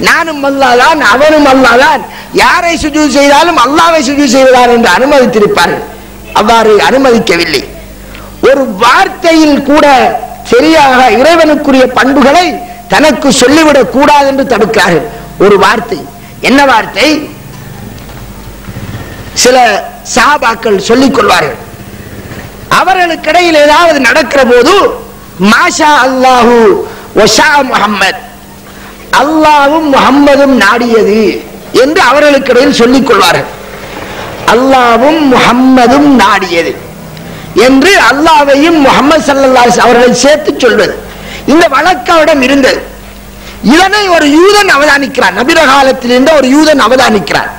நானும் அல்லாஹ் தான் அவனும் அல்லாஹ் தான், யாரை சுஜூது செய்தாலும் அல்லாஹ்வை சுஜூது செய்வதார் என்று அனுமதித்திருப்பார்கள். அவ்வாறு அனுமதிக்கவில்லை. ஒரு வார்த்தையில் கூட சரியாக இறைவனுக்குரிய பண்புகளை தனக்கு சொல்லிவிடக் கூடாது என்று தடுக்கிறார்கள். ஒரு வார்த்தை, என்ன வார்த்தை? சில சஹாபாக்கள் சொல்லிக் கொள்வார்கள், அவர்களுக்கு இடையில் ஏதாவது நடக்கிற போது மாஷா அல்லாஹு வஷா முஹம்மத், அல்லாஹ்வும் முஹம்மதும் நாடியது என்று அவர்களுக்கு இடையில் சொல்லிக் கொள்வார்கள். அல்லாஹ்வும் முஹம்மதும் நாடியது என்று அல்லாஹ்வையும் முஹம்மது ஸல்லல்லாஹு அலைஹி அவர்களை சேர்த்து சொல்வது, இந்த வழக்கம் இருந்தது. இதனை ஒரு யூதன் அவதானிக்கிறான், நபிர காலத்தில் இருந்த ஒரு யூதன் அவதானிக்கிறான்.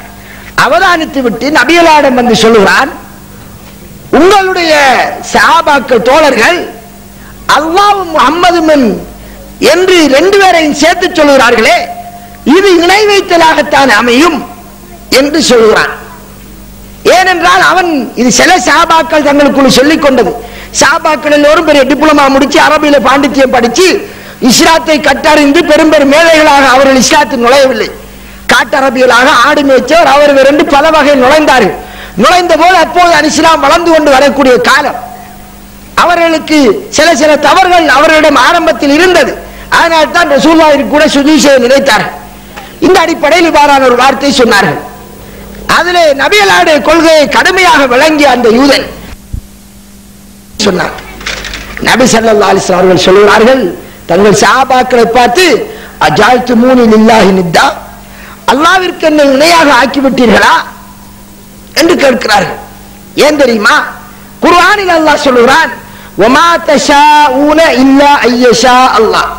அவதானித்து விட்டு நபிகளாரிடம் வந்து சொல்லுகிறான், உங்களுடைய சஹாபாக்கள் தோழர்கள் அல்லாஹ்வும் முஹம்மதும் என்று 2 பேரையும் சேர்த்து சொல்கிறார்களே, இது இணை வைத்தலாகத்தான் அமையும் என்று சொல்கிறான். ஏனென்றால் அவன் இது சில சஹாபாக்கள் தங்களுக்குள் சொல்லிக் கொண்டது. சஹாபாக்கள் எல்லோரும் பெரிய டிப்ளமா முடிச்சு அரபியில பாண்டித்யம் படிச்சு இஸ்லாத்தை கற்றறிந்து பெரும் பெரும் மேதைகளாக அவர்கள் இஸ்லாத்தில் நுழையவில்லை. காட்டரபியலாக ஆடு மேய்ச்சவர் அவர்கள் 2 பல வகையில் நுழைந்தார்கள். நுழைந்த போது அப்போது இஸ்லாம் வளர்ந்து கொண்டு வரக்கூடிய காலம், அவர்களுக்கு சில சில தவறுகள் அவர்களிடம் ஆரம்பத்தில் இருந்தது. அதனால் தான் ரசூலுல்லாஹி கூட சுஜூத் செய்ய நினைத்தார்கள். இந்த அடிப்படையில் இவ்வாறான ஒரு வார்த்தை சொன்னார்கள். அதிலே நபிகளாருடைய கொள்கையை கடுமையாக விளங்கிய அந்த யூதன் சொன்னார். நபி ஸல்லல்லாஹு அலைஹி வஸல்லம் அவர்கள் சொல்கிறார்கள், தங்கள் சஹாபாக்களை பார்த்து, அஜால்துமூனி லில்லாஹி நித்தா, அல்லாஹ்விற்கு என்னை இணையாக ஆக்கிவிட்டீர்களா என்று கேட்கிறார்கள். ஏன் தெரியுமா? குர்ஆனில் அல்லாஹ் சொல்கிறான், வமா தஷாஊன இல்லா ஐயஷா அல்லாஹ்,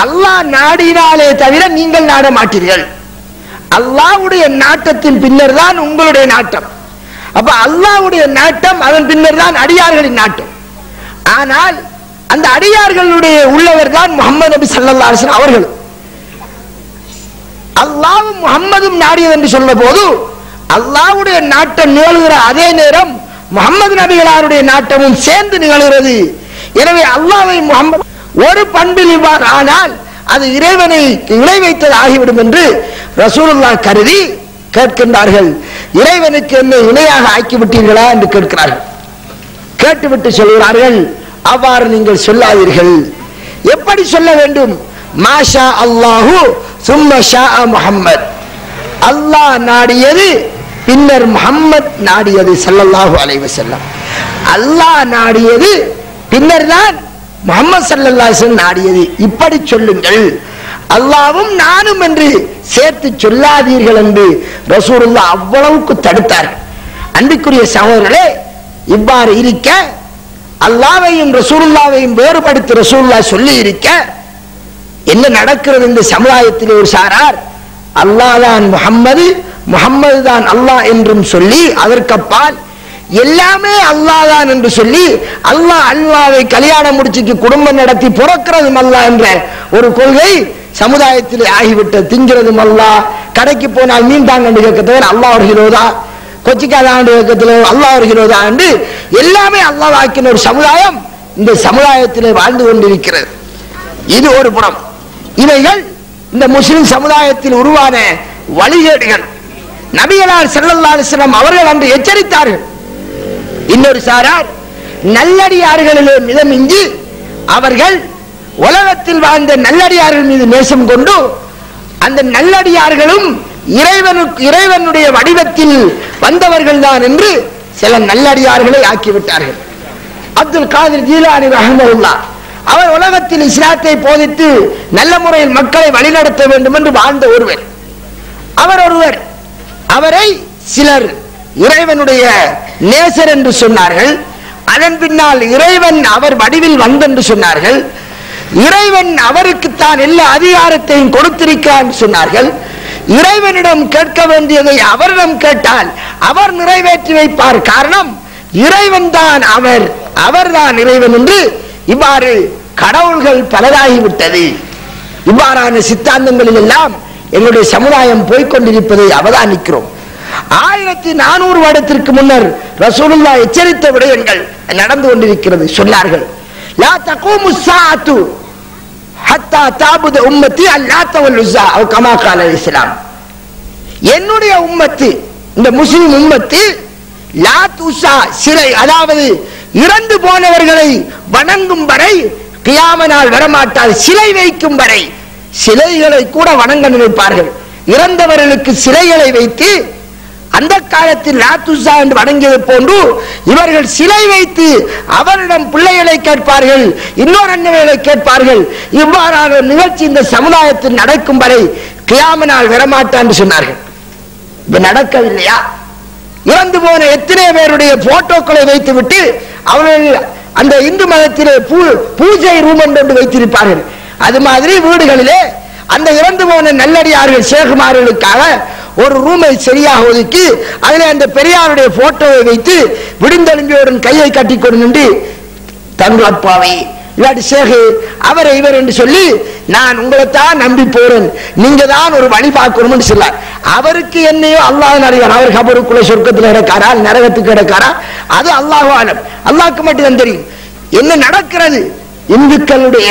அல்லாஹ் நாடினாலே தவிர நீங்கள் நாட மாட்டீர்கள். அல்லாஹ்வுடைய நாட்டத்தின் பின்னர் தான் உங்களுடைய நாட்டம். அப்ப அல்லாஹ்வுடைய நாட்டம், அதன் பின்னர் தான் அடியார்களின் நாட்டம். ஆனால் அந்த அடியார்களுடைய உள்ளவர் தான் முஹம்மது நபி ஸல்லல்லாஹு அலைஹி வஸல்லம் அவர்கள். அல்லாஹ்வும் முஹம்மதும் நாடியது என்று சொல்ல போது அல்லாஹ்வுடைய நாட்டம் நிகழ்கிற அதே நேரம் முஹம்மது நபிகளாருடைய நாட்டமும் சேர்ந்து நிகழ்கிறது. எனவே அல்லாஹ்வை முஹம்மது ஒரு பண்பில் இவ்வாறு ஆனால் அது இறைவனை இணை வைத்தது ஆகிவிடும் என்று ரசூலுல்லாஹ் கருதி கேட்கின்றார்கள். இறைவனுக்கு என்னை இணையாக ஆக்கிவிட்டீர்களா என்று கேட்கிறார்கள். கேட்டுவிட்டு சொல்கிறார்கள், அவ்வாறு நீங்கள் சொல்லாதீர்கள். எப்படி சொல்ல வேண்டும்? மாஷா அல்லாஹு சும்ம ஷா முஹம்மத், அல்லாஹ் நாடியது பின்னர் முஹம்மத் நாடியது ஸல்லல்லாஹு அலைஹி வஸல்லம். அல்லாஹ் நாடியது பின்னர் தான் முஹம்மது ஸல்லல்லாஹு அலைஹி வஸல்லம் நாடியது. இப்படி சொல்லுங்கள், அல்லாஹ்வும் நானும் என்று சேர்த்து சொல்லாதீர்கள் என்று ரசூலுல்லாஹ் அவ்வளவுக்கு தடுத்தார். அன்பிற்குரிய சகோதரர்களே, இவ்வாறு இருக்க அல்லாஹ்வையும் ரசூலுல்லாஹ்வையும் வேறுபடுத்தி ரசூலுல்லாஹ் சொல்லி இருக்க என்ன நடக்கிறது? இந்த சமுதாயத்தில் ஒரு சாரார் அல்லாஹ் தான் முஹம்மது, முஹம்மது தான் அல்லாஹ் என்றும் சொல்லி அதற்கப்பால் எல்லாமே அல்லாஹ் தான் என்று சொல்லி அல்லாஹ்வை கல்யாணம் முடிச்சுக்கு குடும்பம் நடத்தி பிறக்கிறதும் அல்லாஹ் என்ற ஒரு கொள்கை சமுதாயத்தில் ஆகிவிட்ட. திங்கிறதும் அல்லாஹ், கடைக்கு போனால் மீன் தாங்க கேட்கத்தவர் அல்லாஹ் வருகிறதா, கொச்சிக்காதாண்டு கேட்கத்துல அல்லாஹ் வருகிறதா என்று எல்லாமே அல்லாஹ் ஆக்கின ஒரு சமுதாயம் இந்த சமுதாயத்தில் வாழ்ந்து கொண்டிருக்கிறது. இது ஒரு புறம். இவைகள் இந்த முஸ்லிம் சமுதாயத்தில் உருவான வழிகேடுகள். நபிகளார் ஸல்லல்லாஹு அலைஹி வஸல்லம் அவர்கள் அன்று எச்சரித்தார்கள். இன்னொரு சாரார் நல்லடியார்களிலே மிதமிஞ்சி அவர்கள் உலகத்தில் வாழ்ந்த நல்லடியார்கள் மீது நேசம் கொண்டு அந்த நல்லடியார்களும் இறைவனுடைய வடிவத்தில் வந்தவர்கள் தான் என்று சில நல்லடியார்களை ஆக்கிவிட்டார்கள். அப்துல் காதிர் ஜீலானி ரஹ்மத்துல்லாஹ் அவர் உலகத்தில் இஸ்லாத்தை போதித்து நல்ல முறையில் மக்களை வழிநடத்த வேண்டும் என்று வாழ்ந்த ஒருவர். அவரை சிலர் இறைவனுடைய நேசர் என்று சொன்னார்கள். அதன் பின்னால் இறைவன் அவர் வடிவில் வந்தென்று சொன்னார்கள். இறைவன் அவருக்குத்தான் எல்லா அதிகாரத்தையும் கொடுத்திருக்கிறார் என்று சொன்னார்கள். இறைவனிடம் கேட்க வேண்டியதை அவரிடம் கேட்டால் அவர் நிறைவேற்றி வைப்பார். காரணம் இறைவன் தான் அவர்தான் இறைவன் என்று இவ்வாறு கடவுள்கள் பலராகிவிட்டது. இவ்வாறான சித்தாந்தங்களில் எல்லாம் எங்களுடைய சமுதாயம் போய்கொண்டிருப்பதை அவதானிக்கிறோம். 1400 வருடத்திற்கு முன்னர் ரசூலுல்லாஹ் எச்சரித்த விடயங்கள் நடந்து கொண்டிருக்கிறது. சொன்னார்கள், லா தகூமு ஸாஅத்து ஹத்தா தஅபுத உம்மத்தி அல்லாத வல் உஸ்ஸா அவ் கமா கால இஸ்லாம். என்னுடைய உம்மத்து, இந்த முஸ்லிம் உம்மத்து லாத் உஸ்ஸா சிலை, அதாவது இறந்து போனவர்களை வணங்கும் வரை கியாம நாள் வரமாட்டார். சிலை வைக்கும் வரை சிலைகளை கூட வணங்க நினைப்பார்கள். இறந்தவர்களுக்கு சிலைகளை வைத்து அந்த காலத்தில் லாத்துசா என்று வணங்கியது போன்று இவர்கள் சிலை வைத்து அவரிடம் பிள்ளைகளை கேட்பார்கள், இன்னொரு அண்ணவைகளை கேட்பார்கள். இவ்வாறான நிகழ்ச்சி இந்த சமுதாயத்தில் நடக்கும் வரை கியாம நாள் வரமாட்டான் என்று சொன்னார்கள். இது நடக்கவில்லையா? இறந்து போன எத்தனை பேருடைய போட்டோக்களை வைத்துவிட்டு அவர்கள் அந்த இந்து மதத்திலே பூஜை ரூம் என்று வைத்திருப்பார்கள். அது மாதிரி வீடுகளிலே அந்த இறந்து போன நல்லடியார்கள் சேகுமார்களுக்காக ஒரு ரூமை சரியாக ஒதுக்கி அதில் அந்த பெரியாருடைய போட்டோவை வைத்து விடுந்தெலும்பியோருடன் கையை கட்டி கொண்டு நின்று தங்கப்பாவை இல்லாட்டி சேகு அவரை இவர் என்று சொல்லி நான் உங்களைத்தான் நம்பி போறேன், நீங்க தான் ஒரு வழி பார்க்கணும் சொல்லார். அவருக்கு என்னையோ அல்லாஹ் அறிவான். அவர் கபருக்குள்ள சொர்க்கத்தில் கிடக்காரா நரகத்துக்கு கிடக்காரா அது அல்லாஹ் ஆலம், அல்லாஹ்க்கு மட்டும்தான் தெரியும். என்ன நடக்கிறது? இந்துக்களுடைய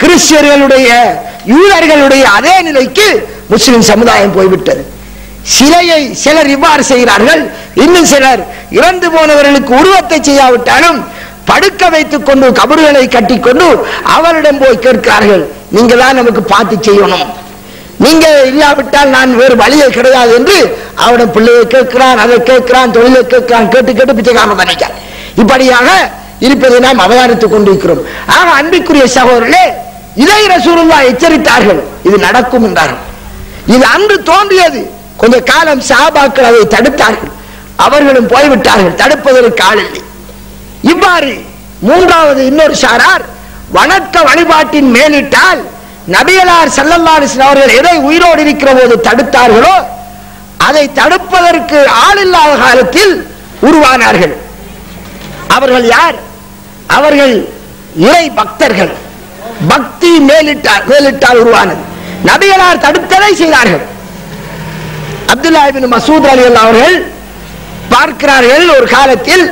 கிறிஸ்டியர்களுடைய யூதர்களுடைய அதே நிலைக்கு முஸ்லிம் சமுதாயம் போய்விட்டது. சிலையை சிலர் இவ்வாறு செய்கிறார்கள். இன்னும் சிலர் இறந்து போனவர்களுக்கு உருவத்தை செய்யாவிட்டாலும் படுக்க வைத்துக் கொண்டு கபறுகளை கட்டிக்கொண்டு அவரிடம் போய் கேட்கிறார்கள், நீங்க தான் நமக்கு பார்த்து செய்யணும், நீங்க இல்லாவிட்டால் நான் வேறு வழியே கிடையாது என்று அவரிடம் பிள்ளையை கேட்கிறான், அதை கேட்கிறான், தொழிலை கேட்கிறான், கேட்டு கேட்டு பிச்சைக்காரன் நினைக்கிறான். இப்படியாக இருப்பதை நாம் அவதானித்துக் கொண்டிருக்கிறோம். ஆக அன்பிற்குரிய சகோதரர்களே, இதை ரசூலுல்லாஹ் எச்சரித்தார்கள், இது நடக்கும் என்றார்கள். இது அன்று தோன்றியது. கொஞ்ச காலம் சஹாபாக்கள் அதை தடுத்தார்கள், அவர்களும் போய்விட்டார்கள், தடுப்பதற்கு ஆள் இல்லை. இவ்வாறு மூன்றாவது இன்னொரு சாரார் வணக்க வழிபாட்டின் மேலிட்டால் நபிகளார் ஸல்லல்லாஹு அலைஹி வஸல்லம் அவர்கள் எதை உயிரோடு இருக்கிற போது தடுத்தார்களோ அதை தடுப்பதற்கு ஆள் இல்லாத காலத்தில் உருவானார்கள். அவர்கள் யார்? அவர்கள் இறை பக்தர்கள். பக்தி மேலிட்டால் உருவானது. நபிகளார் தடுத்ததை செய்தார்கள். அப்துல்லாஹ் இப்னு மஸ்ஊத் ரலியல்லாஹு அவர்கள் பார்க்கிறார்கள், ஒரு காலத்தில்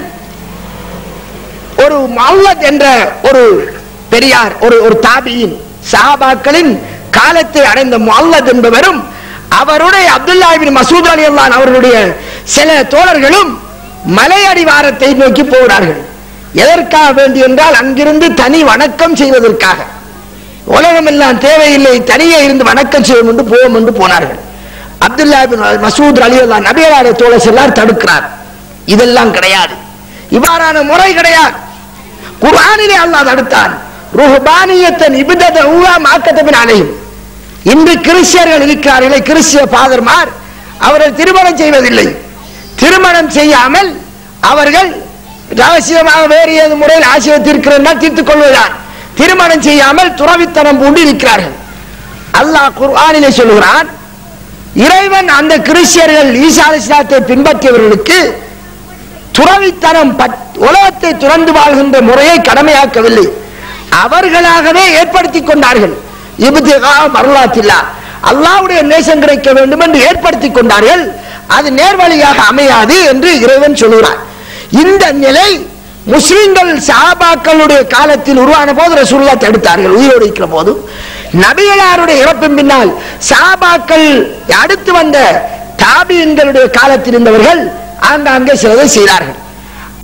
ஒரு முஅல்லத் என்ற ஒரு பெரியார், ஒரு தாபியின் சஹாபாக்களின் காலத்தை அடைந்த முஅல்லத் என்பவரும் அவருடைய அப்துல்லாஹ் இப்னு மஸ்ஊத் ரலியல்லாஹு அவர்களுடைய சில தோழர்களும் மலை அடிவாரத்தை நோக்கி போகிறார்கள். எதற்காக வேண்டி என்றால் அங்கிருந்து தனி வணக்கம் செய்வதற்காக. உலகம் எல்லாம் தேவையில்லை, தனியே இருந்து வணக்கம் செய்வோம் என்று போவோம் என்று போனார்கள். அப்துல்லாஹ் இப்னு மஸ்ஊத் ரலியல்லாஹு நபிகளாருடைய தோழர் எல்லாரும் தடுக்கிறார். இதெல்லாம் கிடையாது, இவ்வாறான முறை கிடையாது. குர்ஆனிலே அல்லாஹ் தடுத்தான். ருஹ்பானியத்தன் இப்ததஉவா மா கதபின் அலைஹிம். இன்று கிறிஸ்டியர்கள் இருக்கிறார்களே, கிறிஸ்டிய ஃபாதர்மார், அவர்கள் திருமணம் செய்வதில்லை. திருமணம் செய்யாமல் அவர்கள் ரகசியமாக வேறு ஏது முறையில் ஆசிரியத்திருக்கிறார் தீர்த்துக் கொள்வதுதான். திருமணம் செய்யாமல் துறவித்தனம் பூண்டு இருக்கிறார்கள். அல்லாஹ் குர்ஆனிலே சொல்கிறான், இறைவன் அந்த கிறிஸ்டியர்கள் ஈசா அலைஹிஸ்ஸலாத்தை பின்பற்றியவர்களுக்கு துறவித்தனம் உலகத்தை துறந்து வாழ்கின்ற முறையை கடமையாக்கவில்லை, அவர்களாகவே ஏற்படுத்திக் கொண்டார்கள். இப்திகா மர்லாத்தில்லா, அல்லாஹ்வுடைய நேசம் கிடைக்க வேண்டும் என்று ஏற்படுத்திக் கொண்டார்கள். அது நேர்வழியாக அமையாது என்று இறைவன் சொல்கிறார். இந்த நிலை முஸ்லிம்கள் சஹாபாக்களுடைய காலத்தில் உருவான போது ரசூலுல்லாஹ் தடுத்தார்கள். உயிரோடு இருக்கிற போது நபிகளாருடைய இறப்பின் பின்னால் சஹாபாக்கள் அடுத்து வந்த தாபியின்களுடைய காலத்தில் இருந்தவர்கள் ஆங்காங்கே சிலதை செய்தார்கள்.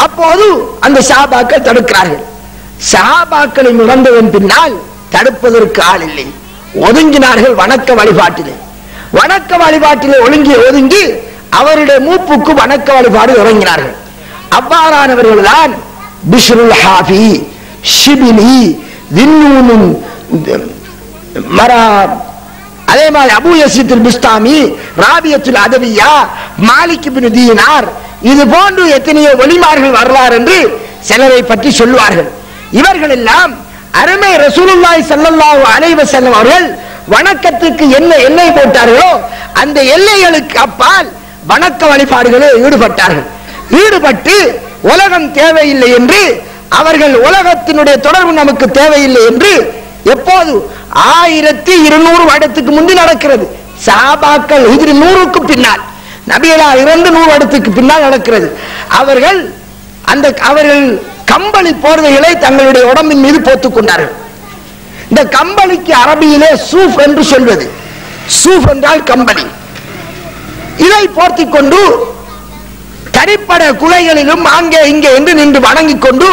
அப்போது அந்த சஹாபாக்கள் தடுக்கிறார்கள். சஹாபாக்களை இழந்ததன் பின்னால் தடுப்பதற்கு ஆள் இல்லை, ஒதுங்கினார்கள். வணக்க வழிபாட்டிலே ஒதுங்கி அவருடைய மூப்புக்கு வணக்க வழிபாடு இறங்கினார்கள். அவ்வாறானவர்கள் தான் பிஷ்ருல் ஹாஃபி, ஷிபிலி, தின்னூன், அதே மாதிரி அபூ யஸீத் அல்-பிஸ்தாமி, ராபியத்துல் அதவியா, மாலிக் இப்னு தீனார், இது போன்று எத்தனையோ வலிமார்கள் வரலாறு என்று சிலரை பற்றி சொல்லுவார்கள். இவர்கள் எல்லாம் அருமை ரசூலுல்லாஹி ஸல்லல்லாஹு அலைஹி வஸல்லம் அவர்கள் வணக்கத்துக்கு என்ன எல்லை போட்டார்களோ அந்த எல்லைகளுக்கு அப்பால் வணக்க வழிபாடுகளில் ஈடுபட்டு உலகம் தேவையில்லை என்று, அவர்கள் உலகத்தினுடைய தொடர்பு நமக்கு தேவையில்லை என்று எப்போது 1200 வருடத்துக்கு முந்தி நடக்கிறது. சஹாபாக்கள் ஹிஜ்ரி 100க்கு பின்னால், நபிகளார் இறந்து 100 வருடத்துக்கு பின்னால் நடக்கிறது. அவர்கள் கம்பளி போர்வைகளை தங்களுடைய உடம்பின் மீது போட்டுக் கொண்டார்கள். இந்த கம்பளிக்கு அரபியிலே சூஃப் என்று சொல்வது, சூஃப் என்றால் கம்பளி. இதை போர்த்திக் கொண்டு தனிப்பட குலைகளிலும் அங்கே இங்கே என்று நின்று வணங்கிக் கொண்டு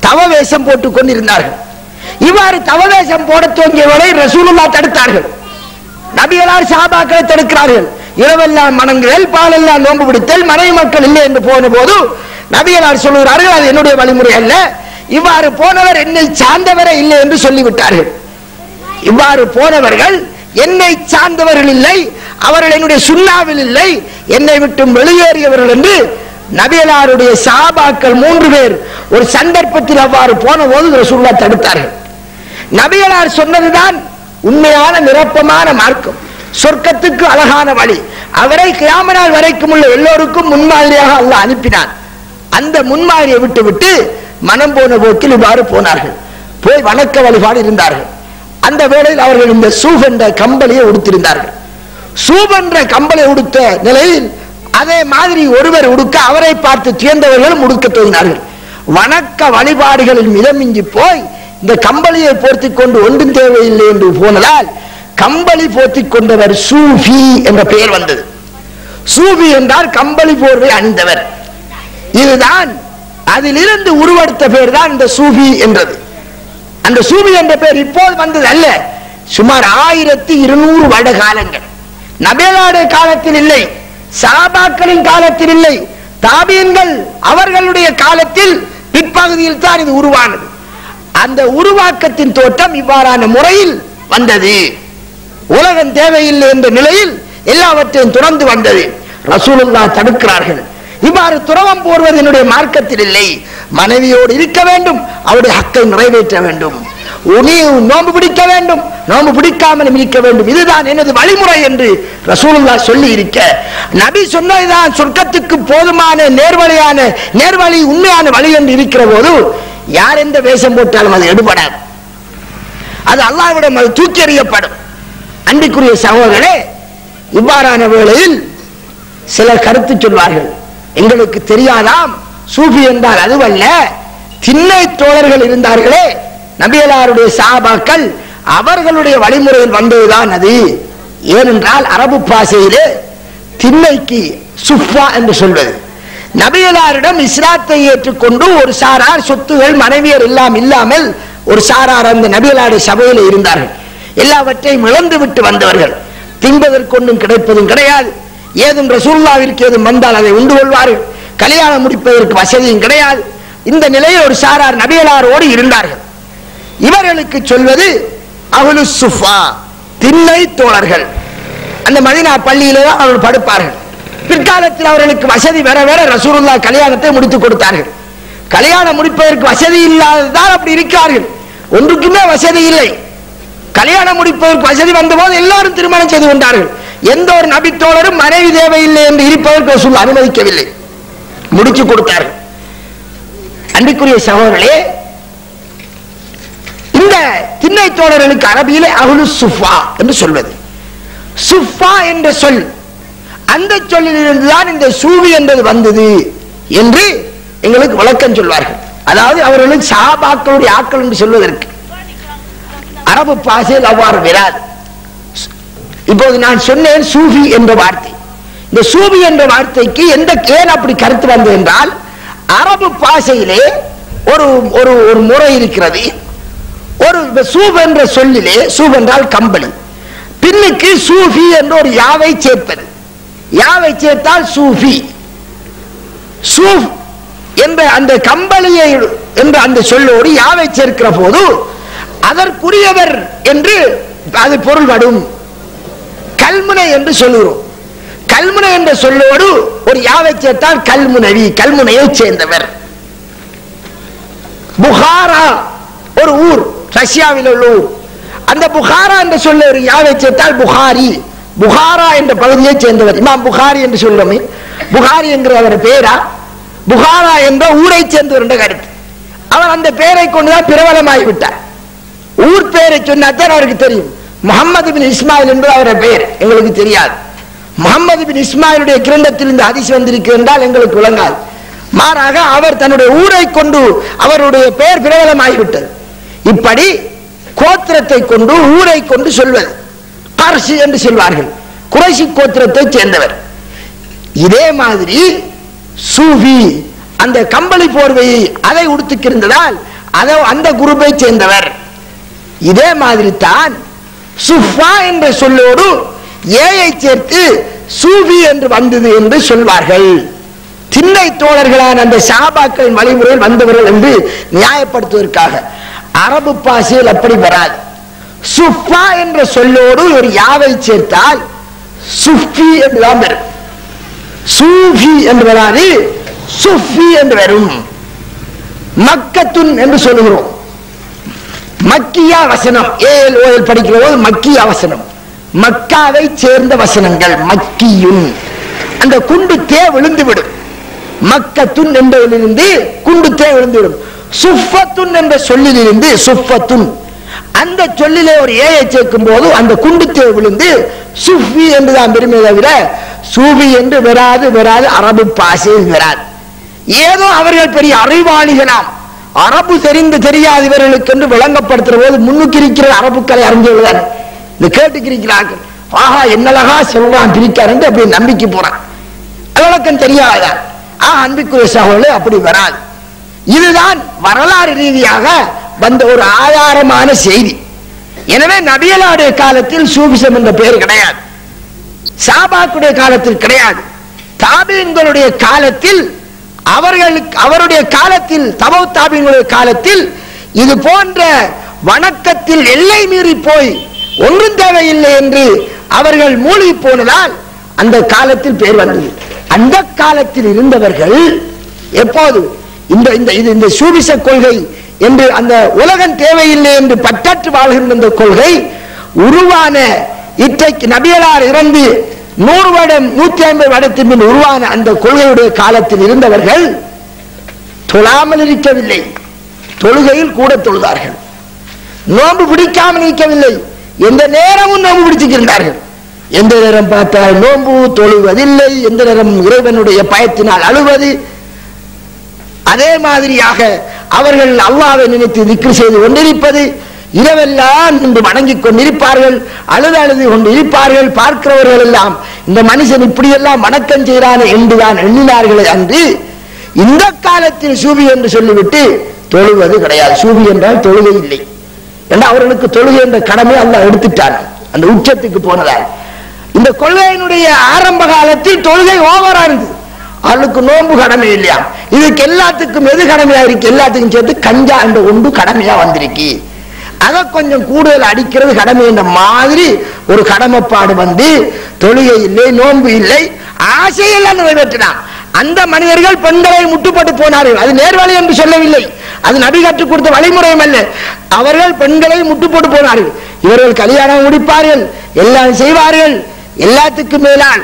தவவேஷம் போட்டுக் கொண்டிருந்தார்கள். இவ்வாறு தவவேஷம் போட துவங்கியவரை ரசூலுல்லாஹ் தடுத்தார்கள். நபிகளார் சஹாபாக்களை தடுக்கிறார்கள். இரவெல்லாம் வணங்குதல், பாலெல்லாம் நோன்பு பிடித்தல், மனைவி மக்கள் இல்லை என்று போன போது நபிகளார் சொல்லுகிறார்கள், அது என்னுடைய வழிமுறை அல்ல, இவ்வாறு போனவர் என்னை சார்ந்தவரே இல்லை என்று சொல்லிவிட்டார்கள். இவ்வாறு போனவர்கள் என்னை சார்ந்தவர்கள் இல்லை, அவர்கள் என்னுடைய சுன்னாவில் இல்லை, என்னை விட்டு வெளியேறியவர்கள் என்று நபிகளாருடைய சஹாபாக்கள் 3 பேர் ஒரு சந்தர்ப்பத்தில் அவ்வாறு போன போது ரசூலுல்லாஹ் தடுத்தார்கள். நபிகளார் சொன்னதுதான் உண்மையான நிரப்பமான மார்க்கம், சொர்க்கத்துக்கு அழகான வழி. அவரை கியாமத் நாள் வரைக்கும் உள்ள எல்லோருக்கும் முன்மாதிரியாக அல்லாஹ் அனுப்பினான். அந்த முன்மாதிரியை விட்டு மனம் போன போக்கில் இவ்வாறு போனார்கள். போய் வணக்க வழிபாடு இருந்தார்கள். அந்த வேளையில் அவர்கள் இந்த சூஃப் என்ற கம்பளியை உடுத்திருந்தார்கள். சூஃப் என்ற கம்பளை உடுத்த நிலையில் அதே மாதிரி ஒருவர் உடுக்க அவரை பார்த்து துயர்ந்தவர்களும் உடுக்க துவங்கினார்கள். வணக்க வழிபாடுகளில் மிதமிஞ்சி போய் இந்த கம்பளியை போர்த்திக் கொண்டு ஒன்றும் தேவையில்லை என்று போனதால் கம்பளி போர்த்திக் கொண்டவர் சூஃபி என்ற பெயர் வந்தது. சூஃபி என்றால் கம்பளி போர்வை அணிந்தவர். இதுதான் அதிலிருந்து உருவெடுத்த பெயர் தான் இந்த சூஃபி என்றது. அந்த சூஃபி என்ற பெயர் இப்போது வந்தது அல்ல, சுமார் 1200 வருட காலங்கள். நபிகளாருடைய காலத்தில் இல்லை, சஹாபாக்களின் காலத்தில் இல்லை, தாபீன்கள் அவர்களுடைய காலத்தில் பிற்பகுதியில் தான் இது உருவானது. அந்த உருவாக்கத்தின் தோற்றம் இவ்வாறான முறையில் வந்தது. உலகம் தேவையில்லை என்ற நிலையில் எல்லாவற்றையும் துறந்து வந்தது. ரசூலுல்லாஹ் தடுக்கிறார்கள். இவ்வாறு துறவம் போடுவது என்னுடைய மார்க்கத்தில் இல்லை. மனைவியோடு இருக்க வேண்டும், அவருடைய ஹக்கை நிறைவேற்ற வேண்டும், நோன்பு பிடிக்க வேண்டும், நோன்பு பிடிக்காமல் இருக்க வேண்டும், இதுதான் எனது வழிமுறை என்று ரசூலுல்லாஹ் சொல்லி இருக்க, நபி சொன்னதுதான் சொர்க்கத்துக்கு போதுமான நேர்வழி உண்மையான வழி என்று இருக்கிற போது யார் எந்த வேஷம் போட்டாலும் அது எடுபடாது, அது அல்லாஹ்விடம் அது தூக்கி எறியப்படும். அன்பிற்குரிய சகோதரர்களே, இவ்வாறான வேளையில் சிலர் கருத்து சொல்வார்கள், எங்களுக்கு தெரியாதாம் சூஃபி என்றால் அதுவல்ல, திண்ணை தோழர்கள் இருந்தார்களே நபிகளாருடைய சஹாபாக்கள், அவர்களுடைய வழிமுறையில் வந்ததுதான் அது. ஏனென்றால் அரபு பாஷையிலே திண்ணைக்கு சுஃபா என்று சொல்வது. நபிகளாரிடம் இஸ்லாத்தை ஏற்றுக்கொண்டு ஒரு சாரார் சொத்துகள் மனைவியர் எல்லாம் இல்லாமல் ஒரு சாரார் அந்த நபிகளாருடைய சபையில் இருந்தார்கள். எல்லாவற்றையும் இழந்து விட்டு வந்தவர்கள், தின்பதற்கு ஒன்றும் கிடைப்பதும் கிடையாது, ஏதும் ரசூலுல்லாஹ்விற்கு ஏதும் வந்தால் அதை உண்டு கொள்வார்கள், கல்யாணம் முடிப்பதற்கு வசதியும் கிடையாது. இந்த நிலையில் ஒரு சாரார் நபிகளாரோடு இருந்தார்கள். இவர்களுக்கு சொல்வது அஹ்லு சுஃபா, திண்ணை தோழர்கள். அந்த மதீனா பள்ளியிலே தான் அவர்கள் படுப்பார்கள். பிற்காலத்தில் அவர்களுக்கு வசதி வர வர ரசூலுல்லாஹ் கல்யாணத்தை முடித்துக் கொடுத்தார்கள். கல்யாணம் முடிப்பதற்கு வசதி இல்லாததால் அப்படி இருக்கிறார்கள். ஒன்றுக்குமே வசதி இல்லை. கல்யாணம் முடிப்பதற்கு வசதி வந்தபோது எல்லாரும் திருமணம் செய்து கொண்டார்கள். எந்த ஒரு நபி தோழரும் மனைவி தேவையில்லை என்று இருப்பதற்கு ரசூலுல்லாஹ் அனுமதிக்கவில்லை, முடிச்சு கொடுத்தார்கள். அன்பிற்குரிய சகோதரர்களே, இந்த திண்ணை தோழர்களுக்கு அரபியிலே அஹ்லு சுஃபா என்று சொல்வது. சுஃபா என்ற சொல், அந்த சொல்லில் இருந்துதான் இந்த சூவி என்பது வந்தது என்று எங்களுக்கு விளக்கம் சொல்வார்கள். அதாவது அவர்களுக்கு சஹாபாக்களுடைய ஆக்கள் என்று சொல்வதற்கு அரபு பாஷையில் அவ்வாறு வராது. இப்போது நான் சொன்னேன் சூஃபி என்ற வார்த்தை. இந்த சூஃபி என்ற வார்த்தைக்கு ஏன் அப்படி கருத்து வந்தது என்றால், அரபு பாஷையிலே ஒரு ஒரு ஒரு முறை இருக்கிறது. ஒரு சூப் என்ற சொல்லிலே, சூப் என்றால் கம்பளி, பின்னுக்கு சூஃபி என்ற ஒரு யாவை சேர்ப்பது. யாவை சேர்த்தால் சூஃபி. சூஃப் என்ற அந்த கம்பளியை என்ற அந்த சொல்லோடு யாவை சேர்க்கிற போது அதற்குரியவர் என்று அது பொருள் வரும். கல்முனை என்று சொல்லுகிறோம். கல்முனை என்ற சொல்லோடு ஒரு யாவை சேர்த்தால் கல்முனவி, கல்முனையை சேர்ந்தவர். புகாரா ஒரு ஊர், ரஷ்யாவில் உள்ள ஊர். அந்த புகாரா என்ற சொல்ல ஒரு யாவை சேர்த்தால் புகாரி, புகாரா என்ற பகுதியை சேர்ந்தவர். இமாம் புகாரி என்று சொல்லுமே, புகாரி என்கிற அவர் பேரா, புகாரா என்ற ஊரை சேர்ந்தவர் என்ற கருத்து. அவர் அந்த பெயரை கொண்டுதான் பிரபலமாகிவிட்டார். ஊர் பெயரை சொன்னாத்தான் அவருக்கு தெரியும். முகமது பின் இஸ்மாயில் என்பது அவருடைய பெயர், எங்களுக்கு தெரியாது. முகமது பின் இஸ்மாயிலுடைய கிரந்தத்தில் இந்த ஹதீஸ் வந்திருக்கிறது என்றால் எங்களுக்கு விளங்காது. மாறாக அவர் தன்னுடைய ஊரை கொண்டு அவருடைய பெயர் பிரபலமாகிவிட்டது. இப்படி கோத்திரத்தை கொண்டு ஊரை கொண்டு சொல்வது பர்ஷி என்று சொல்வார்கள். குறைஷி கோத்திரத்தை சேர்ந்தவர். இதே மாதிரி சூஃபி அந்த கம்பளி போர்வையை அதை உடுத்துக்கிருந்ததால் அந்த குரூப்பை சேர்ந்தவர். இதே மாதிரி தான் சுஃபா என்ற சொல்லோடு ஏயை சேர்த்து சூஃபி என்று வந்தது என்று சொல்வார்கள். திண்ணை தோழர்களான அந்த சஹாபாக்களின் வழிமுறையில் வந்தவர்கள் என்று நியாயப்படுத்துவதற்காக. அரபு பாஷையில் அப்படி வராது. சுஃபா என்ற சொல்லோடு ஒரு யாவை சேர்த்தால் சுஃபி என்றுதான் வரும். சூஃபி என்று வராது, சுஃபி என்று வரும். மக்கத்துன் என்று சொல்லுகிறோம். மக்கியா வசனம், ஏஎல் படிக்கிற போது மக்கியா வசனம், மக்காவை சேர்ந்த வசனங்கள். மக்கியுன், அந்த குண்டு தே விழுந்துவிடும். மக்கத்துன் என்பதிலிருந்து குண்டு தே விழுந்துவிடும். சுஃபத்துன் என்ற சொல்லிலிருந்து சுஃபத்துன், அந்த சொல்லிலே ஒரு ஏயை சேர்க்கும் போது அந்த குண்டு தே விழுந்து சுஃபி என்றுதான் பெருமை தவிர சூஃபி என்று வராது. அரபு பாஷையில் வராது. ஏதோ அவர்கள் பெரிய அறிவாளிகளாம், அரபு தெரியாது இவர்களுக்கு என்று விளங்கப்படுத்துற போது முன்னுக்கு இருக்கிற அரபுக்களை அறிஞ்சவர்கள் இந்த கேட்டுக்கிறார்கள். ஆஹா என்னழகா சொல்றான் பிரிக்கார் என்று அப்படி நம்பிக்கை போறான். விளக்கம் தெரியாதான். அன்பிற்குரிய சகோதரர்களே, அப்படி வராது. இதுதான் வரலாறு ரீதியாக வந்த ஒரு ஆதாரமான செய்தி. எனவே நபியலாருடைய காலத்தில் சூபிசம் என்ற பெயர் கிடையாது. சஹாபாக்களுடைய காலத்தில் கிடையாது. தாபீன்களுடைய காலத்தில் அவருடைய காலத்தில் தபௌ தாபீன்களுடைய காலத்தில் இது போன்ற வணக்கத்தில் எல்லை மீறி போய் ஒன்றும் தேவையில்லை என்று அவர்கள் மூழ்கி போனதால் அந்த காலத்தில் பெயர் வந்தது. அந்த காலத்தில் இருந்தவர்கள் எப்போது இந்த சூபிச கொள்கை என்று அந்த உலகம் தேவையில்லை என்று பற்றற்று வாழ்கின்ற இந்த கொள்கை உருவான இன்றைக்கு நபியலார் இறந்து 100 வருடம் 150 வருடத்தின் பின் உருவான அந்த கொள்கையுடைய காலத்தில் இருந்தவர்கள் தொழாமல் இருக்கவில்லை, தொழுகையில் கூட தொழுதார்கள். நோன்பு பிடிக்காமல் இருக்கவில்லை, எந்த நேரமும் நோன்பு பிடிச்சிருந்தார்கள். எந்த நேரம் பார்த்தால் நோன்பு, தொழுவதில்லை. எந்த நேரம் இறைவனுடைய பயத்தினால் அழுவது. அதே மாதிரியாக அவர்கள் அல்லாஹ்வை நினைத்து திக்ர் செய்து கொண்டிருப்பது. இரவெல்லாம் இன்று வணங்கிக் கொண்டிருப்பார்கள், அழுது கொண்டு இருப்பார்கள். பார்க்கிறவர்கள் எல்லாம் இந்த மனுஷன் இப்படியெல்லாம் வணக்கம் செய்கிறான் என்றுதான் எண்ணினார்களே அன்று இந்த காலத்தில் சூபி என்று சொல்லிவிட்டு தொழுவது கிடையாது. சூபி என்றால் தொழுகை இல்லை என்றால் அவர்களுக்கு தொழுகை என்ற கடமை அல்லாஹ் எடுத்துட்டார். அந்த உச்சத்துக்கு போனதால் இந்த கொள்கையினுடைய ஆரம்ப காலத்தில் தொழுகை ஓவரா இருந்தது. அவளுக்கு நோன்பு கடமை இல்லையா? இதுக்கு எல்லாத்துக்கும் எது கடமையா இருக்கு? எல்லாத்துக்கும் சேர்த்து கஞ்சா என்ற ஒன்று கடமையா வந்திருக்கு. அதை கொஞ்சம் கூடுதல் அடிக்கிறது கடமை என்ற மாதிரி ஒரு கடமைப்பாடு வந்து தொழுகை இல்லை, நோன்பு இல்லை, ஆசையெல்லாம் நிறைவேற்றினான். அந்த மனிதர்கள் பெண்களை முட்டுப்பட்டு போனார்கள். அது நேர்வழி என்று சொல்லவில்லை, அது நபி கற்றுக் கொடுத்த வழிமுறையும் அல்ல. அவர்கள் பெண்களை முட்டுப்பட்டு போனார்கள். இவர்கள் கல்யாணம் முடிப்பார்கள், எல்லாம் செய்வார்கள். எல்லாத்துக்கும் மேலால்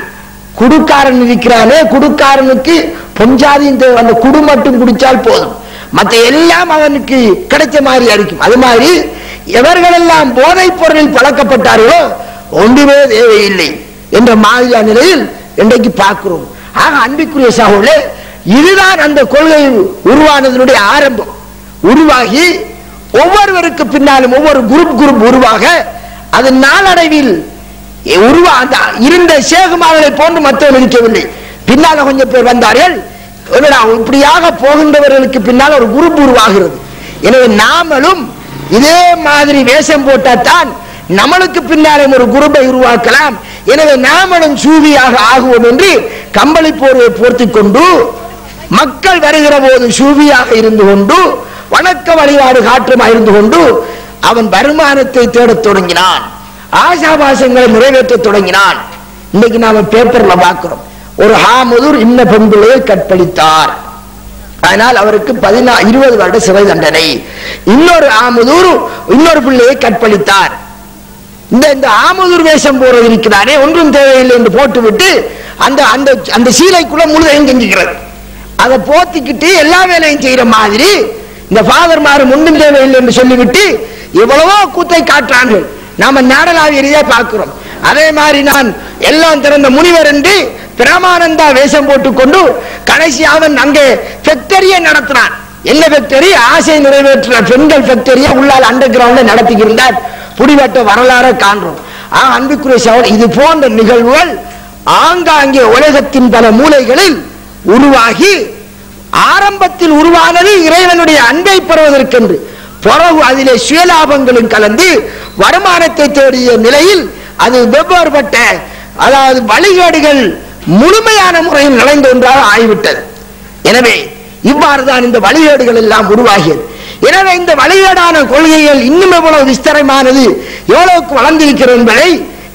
குடுக்காரன் இருக்கிறானே, குடுக்காரனுக்கு பொஞ்சாதியின் அந்த குடு மட்டும் குடிச்சால் போதும். மற்ற எல்லாம் அவனுக்கு கிடைச்ச மாதிரி இருக்கும். அது மாதிரி எவர்களெல்லாம் போதைப் பொருளில் பழக்கப்பட்டார்களோ ஒன்றுமே தேவையில்லை என்ற மாதிரியான நிலையில் இன்றைக்கு பார்க்கிறோம். ஆக அன்பிற்குரிய சகோதரர்களே, இதுதான் அந்த கொள்கை உருவானதனுடைய ஆரம்பம். உருவாகி ஒவ்வொருவருக்கு பின்னாலும் ஒவ்வொரு குரூப் உருவாக அது நாளடைவில் இருந்த சேகுமாவளை போன்று மற்றவர்கள் இருக்கவில்லை. பின்னால கொஞ்சம் பேர் வந்தார்கள். இப்படியாக போகின்றவர்களுக்கு பின்னால் ஒரு குரூப் உருவாகிறது. எனவே நாமளும் இதே மாதிரி வேஷம் போட்டால்தான் நம்மளுக்கு பின்னாலே ஒரு குரூப்பை உருவாக்கலாம். எனவே நாமளும் சூவியாக ஆகுவோம் என்று கம்பளி போர்வை போர்த்திக் கொண்டு மக்கள் வருகிற போது சூவியாக இருந்து கொண்டு வணக்க வழிபாடு காற்றுமா இருந்து கொண்டு அவன் வருமானத்தை தேடத் தொடங்கினான். ஆசாபாசங்களை நிறைவேற்ற தொடங்கினான். இன்னைக்கு நாம பேப்பர்ல பார்க்கிறோம், ஒரு ஹாமுதூர் இன்ன பெண் பிள்ளையை கற்பழித்தார், அதனால் அவருக்கு 20 வருட சிறை தண்டனை. இன்னொரு ஆமுதூர் இன்னொரு பிள்ளையை கற்பழித்தார். இந்த ஆமுதூர் வேஷம் போறது இருக்கிறானே ஒன்றும் தேவையில்லை என்று போட்டுவிட்டு அந்த சீலைக்குள்ள முழுதையும் செஞ்சுக்கிறது. அதை போத்திக்கிட்டு எல்லா வேலையும் செய்யற மாதிரி இந்த ஃபாதர்மாரும் ஒன்றும் தேவையில்லை என்று சொல்லிவிட்டு எவ்வளவோ கூத்தை காட்டுறார்கள். நாம நாடளாவிய ரீதியா பார்க்கிறோம். அதே மாதிரி நான் எல்லாம் திறந்த முனிவர் என்று பிரமானந்தா வேஷம் போட்டுக்கொண்டு கடைசி அவன் அங்கே ஃபேக்டரியை நடத்தினான். என்ன ஃபேக்டரி? ஆசை நிறைவேற்ற பெண்கள் ஃபேக்டரியை உள்ளால் அண்டர் கிரவுண்ட்ல நடத்திக்கின்றார். புடிவட்ட வரலாறு காண்றோம். அன்புக்குரிய சகோதரர், இது போன்ற நிகழ்வுகள் ஆங்காங்கே உலகத்தின் பல மூலைகளில் உருவாகி ஆரம்பத்தில் உருவானது இறைவனுடைய அன்பை பெறுவதற்கென்று, பிறகு அதிலே சுயலாபங்களும் கலந்து வருமானத்தை தேடிய நிலையில் அது வெவ்வேறுபட்ட அதாவது வழிகேடுகள் முழுமையான முறையில் நுழைந்த ஒன்றாக ஆகிவிட்டது. எனவே இவ்வாறுதான் இந்த வழிகேடுகள் எல்லாம் உருவாகியது. எனவே இந்த வழிகேடான கொள்கைகள் இன்னும் எவ்வளவு விஸ்தரமானது, எவ்வளவுக்கு வளர்ந்திருக்கிறது என்பதை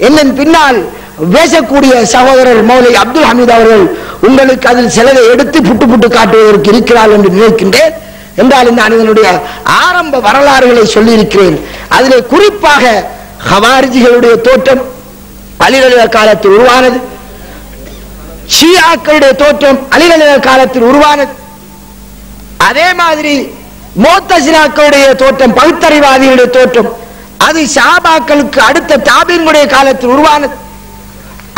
என்னன் பின்னால் பேசக்கூடிய சகோதரர் மௌலை அப்துல் ஹமீத் அவர்கள் உங்களுக்கு அதில் சிலரை எடுத்து புட்டு காட்டுவதற்கு இருக்கிறார் என்று நினைக்கின்றேன். என்றாலும் நான் இதனுடைய ஆரம்ப வரலாறுகளை சொல்லி இருக்கிறேன். அதிலே குறிப்பாக ஹவாரிஜிகளுடைய தோற்றம் அலி ரலியல்லாஹு காலத்தில் உருவானது, ஷியாக்களுடைய தோற்றம் அலி ரலியல்லாஹு காலத்தில் உருவானது, அதே மாதிரி முஅ்தஸிலாக்களுடைய தோற்றம் பகுத்தறிவாதிகளுடைய தோற்றம் அது சஹாபாக்களுக்கு அடுத்த தாபீன்களுடைய காலத்தில் உருவானது.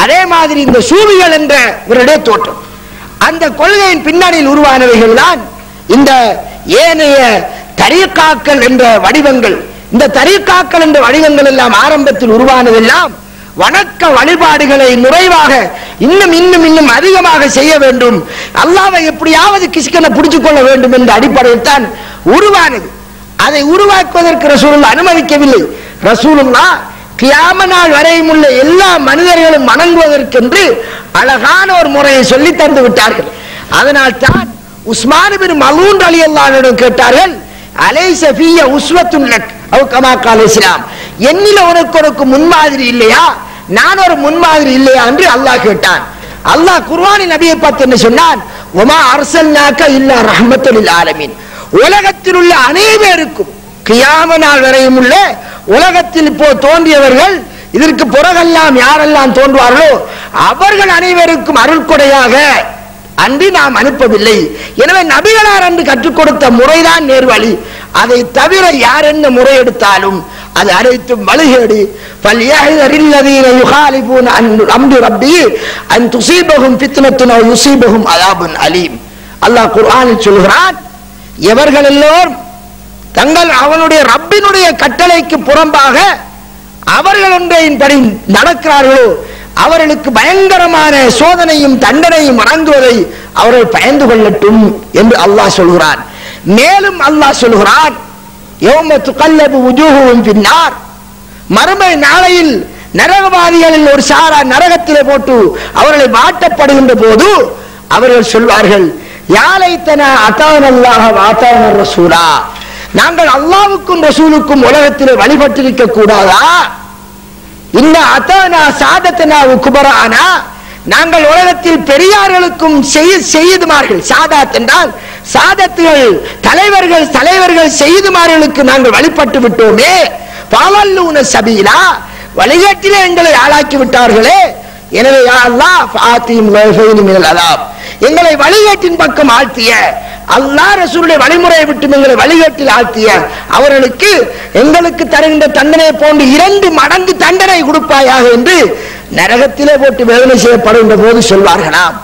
அதே மாதிரி இந்த சூஃபிகள் என்ற இவருடைய தோற்றம், அந்த கொள்கையின் பின்னணியில் உருவானவைகள் தான் இந்த ஏனைய தரீக்காக்கள் என்ற வடிவங்கள். இந்த தரீக்காக்கள் என்ற வடிவங்கள் எல்லாம் ஆரம்பத்தில் உருவானதெல்லாம் வணக்க வழிபாடுகளை நிறைவாக இன்னும் அதிகமாக செய்ய வேண்டும், அல்லாஹ்வை எப்படியாவது கிஸ்கனை பிடிச்சுக் கொள்ள வேண்டும் என்ற அடிப்படையில் தான் உருவானது. அதை உருவாக்குவதற்கு ரசூலுல்லாஹ் அனுமதிக்கவில்லை. ரசூலுல்லாஹ் கியாம நாள் வரையும் உள்ள எல்லா மனிதர்களும் வணங்குவதற்கென்று அழகான ஒரு முறையை சொல்லி தந்து விட்டார்கள். அதனால் தான் உஸ்மான் பின் மலூன் ரலியல்லாஹு அன்ஹு கேட்டார்கள், அலைஸ ஃபிய உஸ்வத்துன் லக் அவ் கமா கால இஸ்லாம், என்னில உனக்கு முன்மாதிரி இல்லையா, நான் ஒரு முன்மாதிரி இல்லையா என்று அல்லாஹ் கேட்டான். அல்லாஹ் குர்ஆனில் நபியை பார்த்து என்ன சொன்னான்? வமா அர்ஸல்நாக இல்லா ரஹ்மத்தல் லில் ஆலமீன், உலகத்தில் உள்ள அனைவருக்கும் கியாம நாள் வரையும் உள்ள உலகத்தில் இப்போ தோன்றியவர்கள் இதற்கு பிறகெல்லாம் யாரெல்லாம் தோன்றுவார்களோ அவர்கள் அனைவருக்கும் அருள் கொடையாக அன்றி நாம் அனுப்பவில்லை. எனவே நபிகளார் என்று கற்றுக் கொடுத்த முறைதான் நேர்வழி. அதை தவிர யார் என்ன முறை எடுத்தாலும் அது அனைத்தும் வழிகேடு. فَلْيَحْذَرِ يُخَالِفُونَ عَنْ أَمْرِ رَبِّهِ أَنْ تُصِيبَهُمْ فِتْنَةٌ أَوْ يُصِيبَهُمْ عَذَابٌ أَلِيمٌ. அல்லாஹ் குர்ஆனில் சொல்கிறான், எவர்கள் எல்லோரும் அவனுடைய ரப்பினுடைய கட்டளைக்கு புறம்பாக அவர்கள் ஒன்றையின்படி நடக்கிறார்களோ அவர்களுக்கு பயங்கரமான சோதனையும் தண்டனையும் வழங்குவதை அவர்கள் பயந்து கொள்ளட்டும் என்று அல்லாஹ் சொல்கிறான். மேலும் அல்லாஹ் சொல்கிறான், யௌம துகல்லபு வுஜூஹுஹும் ஃபின்னார், மறுமை நாளையில் நரகவாதிகளில் ஒரு சாரா நரகத்திலே போட்டு அவர்களை வாட்டப்படுகின்ற போது அவர்கள் சொல்வார்கள், யா லைத்தனா அதானல்லாஹ வ அதானர் ரசூலா, நாங்கள் அல்லாஹ்வுக்கும் ரசூலுக்கும் உலகத்திலே வழிபட்டிருக்க கூடாதா? இந்த அதானா சாதத்தனா குபரானா, நாங்கள் உலகத்தில் பெரியார்களுக்கும் செய்துமார்கள், சாதாத் என்றால் சாதத்துகள் தலைவர்கள் செய்துமார்களுக்கு நாங்கள் வழிபட்டு விட்டோமே, பாவல்லூன சபீலா, வழிகாட்டிலே எங்களை ஆளாக்கி விட்டார்களே. எனவே யா அல்லாஹ் ஃபாத்திம் லஃபைனி மினல் அதாப், எங்களை வழிகாட்டின் பக்கம் ஆழ்த்திய அல்லாஹ் ரசூலுடைய வழிமுறையை விட்டு எங்களை வழிகாட்டில் ஆழ்த்திய அவர்களுக்கு எங்களுக்கு தருகின்ற தண்டனை போன்று 2 மடங்கு தண்டனை கொடுப்பாயாக என்று நரகத்திலே போட்டு வேதனை செய்யப்படுகின்ற போது சொல்வார்களாம்.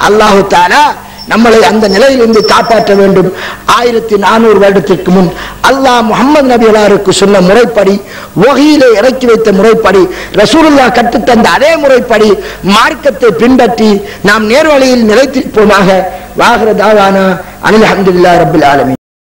அல்லாஹு தஆலா நம்மளை அந்த நிலையிலிருந்து காப்பாற்ற வேண்டும். 1400 வருடத்திற்கு முன் அல்லாஹ் முஹம்மது நபிகளாருக்கு சொன்ன முறைப்படி, வஹீலே இறக்கி வைத்த முறைப்படி, ரசூலுல்லாஹ் கற்றுத்தந்த அதே முறைப்படி மார்க்கத்தை பின்பற்றி நாம் நேர்வழியில் நிலைத்திருப்போமாக. வாஹிர தாவானா அனில் ஹம்துலில்லாஹி ரப்பில் ஆலமீன்.